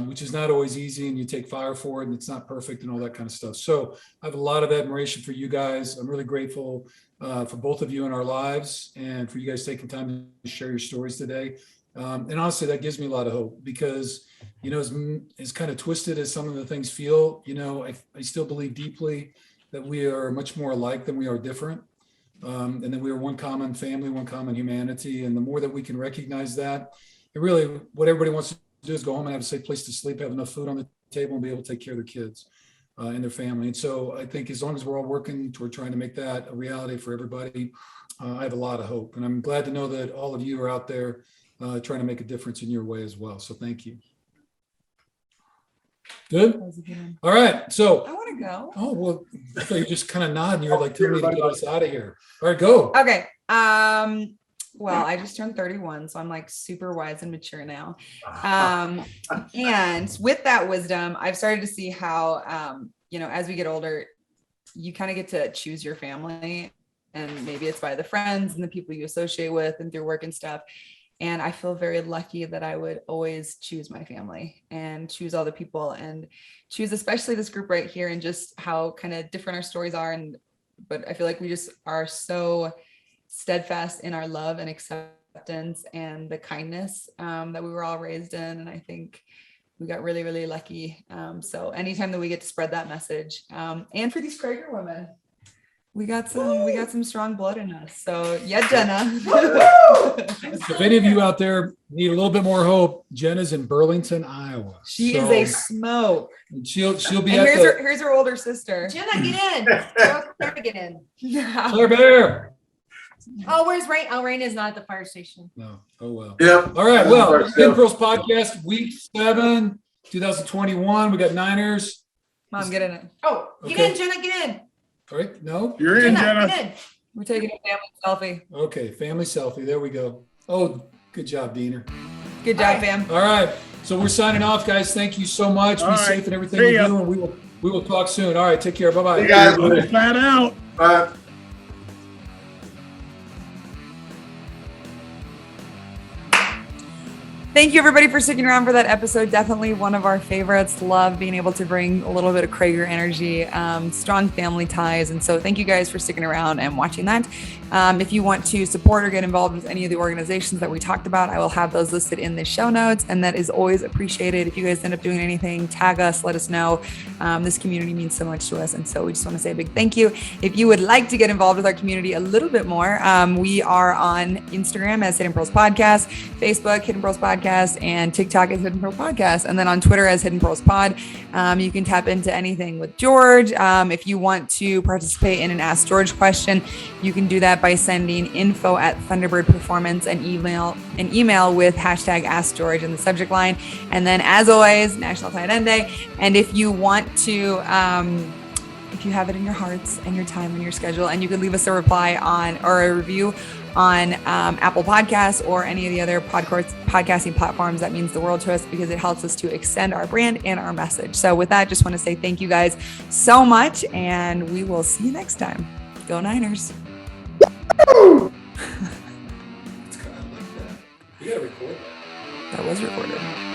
which is not always easy, and you take fire for it, and it's not perfect and all that kind of stuff. So I have a lot of admiration for you guys. I'm really grateful for both of you in our lives and for you guys taking time to share your stories today. And honestly, that gives me a lot of hope because, as kind of twisted as some of the things feel, I still believe deeply that we are much more alike than we are different. And that we are one common family, one common humanity. And the more that we can recognize that, it really, what everybody wants to do is go home and have a safe place to sleep, have enough food on the table, and be able to take care of their kids and their family. And so I think as long as we're all working toward trying to make that a reality for everybody, I have a lot of hope. And I'm glad to know that all of you are out there trying to make a difference in your way as well. So thank you. Good. All right. So I want to go. Oh, well, so you're just kind of nodding. You're like, telling me to get us out of here. All right, go. Okay. Well, I just turned 31, so I'm like super wise and mature now. And with that wisdom, I've started to see how, as we get older, you kind of get to choose your family, and maybe it's by the friends and the people you associate with and through work and stuff. And I feel very lucky that I would always choose my family and choose all the people and choose especially this group right here, and just how kind of different our stories are. But I feel like we just are so steadfast in our love and acceptance and the kindness that we were all raised in. And I think we got really, really lucky. So anytime that we get to spread that message, and for these Krager women, we got some strong blood in us. So yeah, Jenna. If any of you out there need a little bit more hope, Jenna's in Burlington, Iowa. She is a smoke. And she'll be and at here's her older sister. Jenna, get in. Tell Claire to get in. Yeah. Claire Bear. Oh, where's Rain? Oh, Rain is not at the fire station. No. Oh well. Yep. All right. Well, Skin Pros Podcast, Week 7, 2021. We got Niners. Mom, get in it. Oh, get Okay. in, Jenna, get All right. No. You're in, Jenna, Jenna. good. We're taking a family selfie. Okay. Family selfie. There we go. Oh, good job, Diener. Good job, fam. All right. So we're signing off, guys. Thank you so much. Be All right. safe in everything See you ya. do, and we will talk soon. All right. Take care. Bye-bye. Hey, guys. Flat out. Thank you, everybody, for sticking around for that episode. Definitely one of our favorites. Love being able to bring a little bit of Krager energy, strong family ties. And so thank you guys for sticking around and watching that. If you want to support or get involved with any of the organizations that we talked about, I will have those listed in the show notes. And that is always appreciated. If you guys end up doing anything, tag us, let us know. This community means so much to us. And so we just want to say a big thank you. If you would like to get involved with our community a little bit more, we are on Instagram as Hidden Pearls Podcast, Facebook, Hidden Pearls Podcast, and TikTok as Hidden Pearls Podcast. And then on Twitter as Hidden Pearls Pod. You can tap into anything with George. If you want to participate in an Ask George question, you can do that by sending info@Thunderbird Performance and email with hashtag Ask George in the subject line. And then, as always, National Tight End Day. And if you want to, if you have it in your hearts and your time and your schedule, and you can leave us a reply on or a review on Apple Podcasts or any of the other podcasting platforms, that means the world to us because it helps us to extend our brand and our message. So with that, just want to say thank you guys so much, and we will see you next time. Go Niners. It's kind of like that. You got to record that. That was recorded.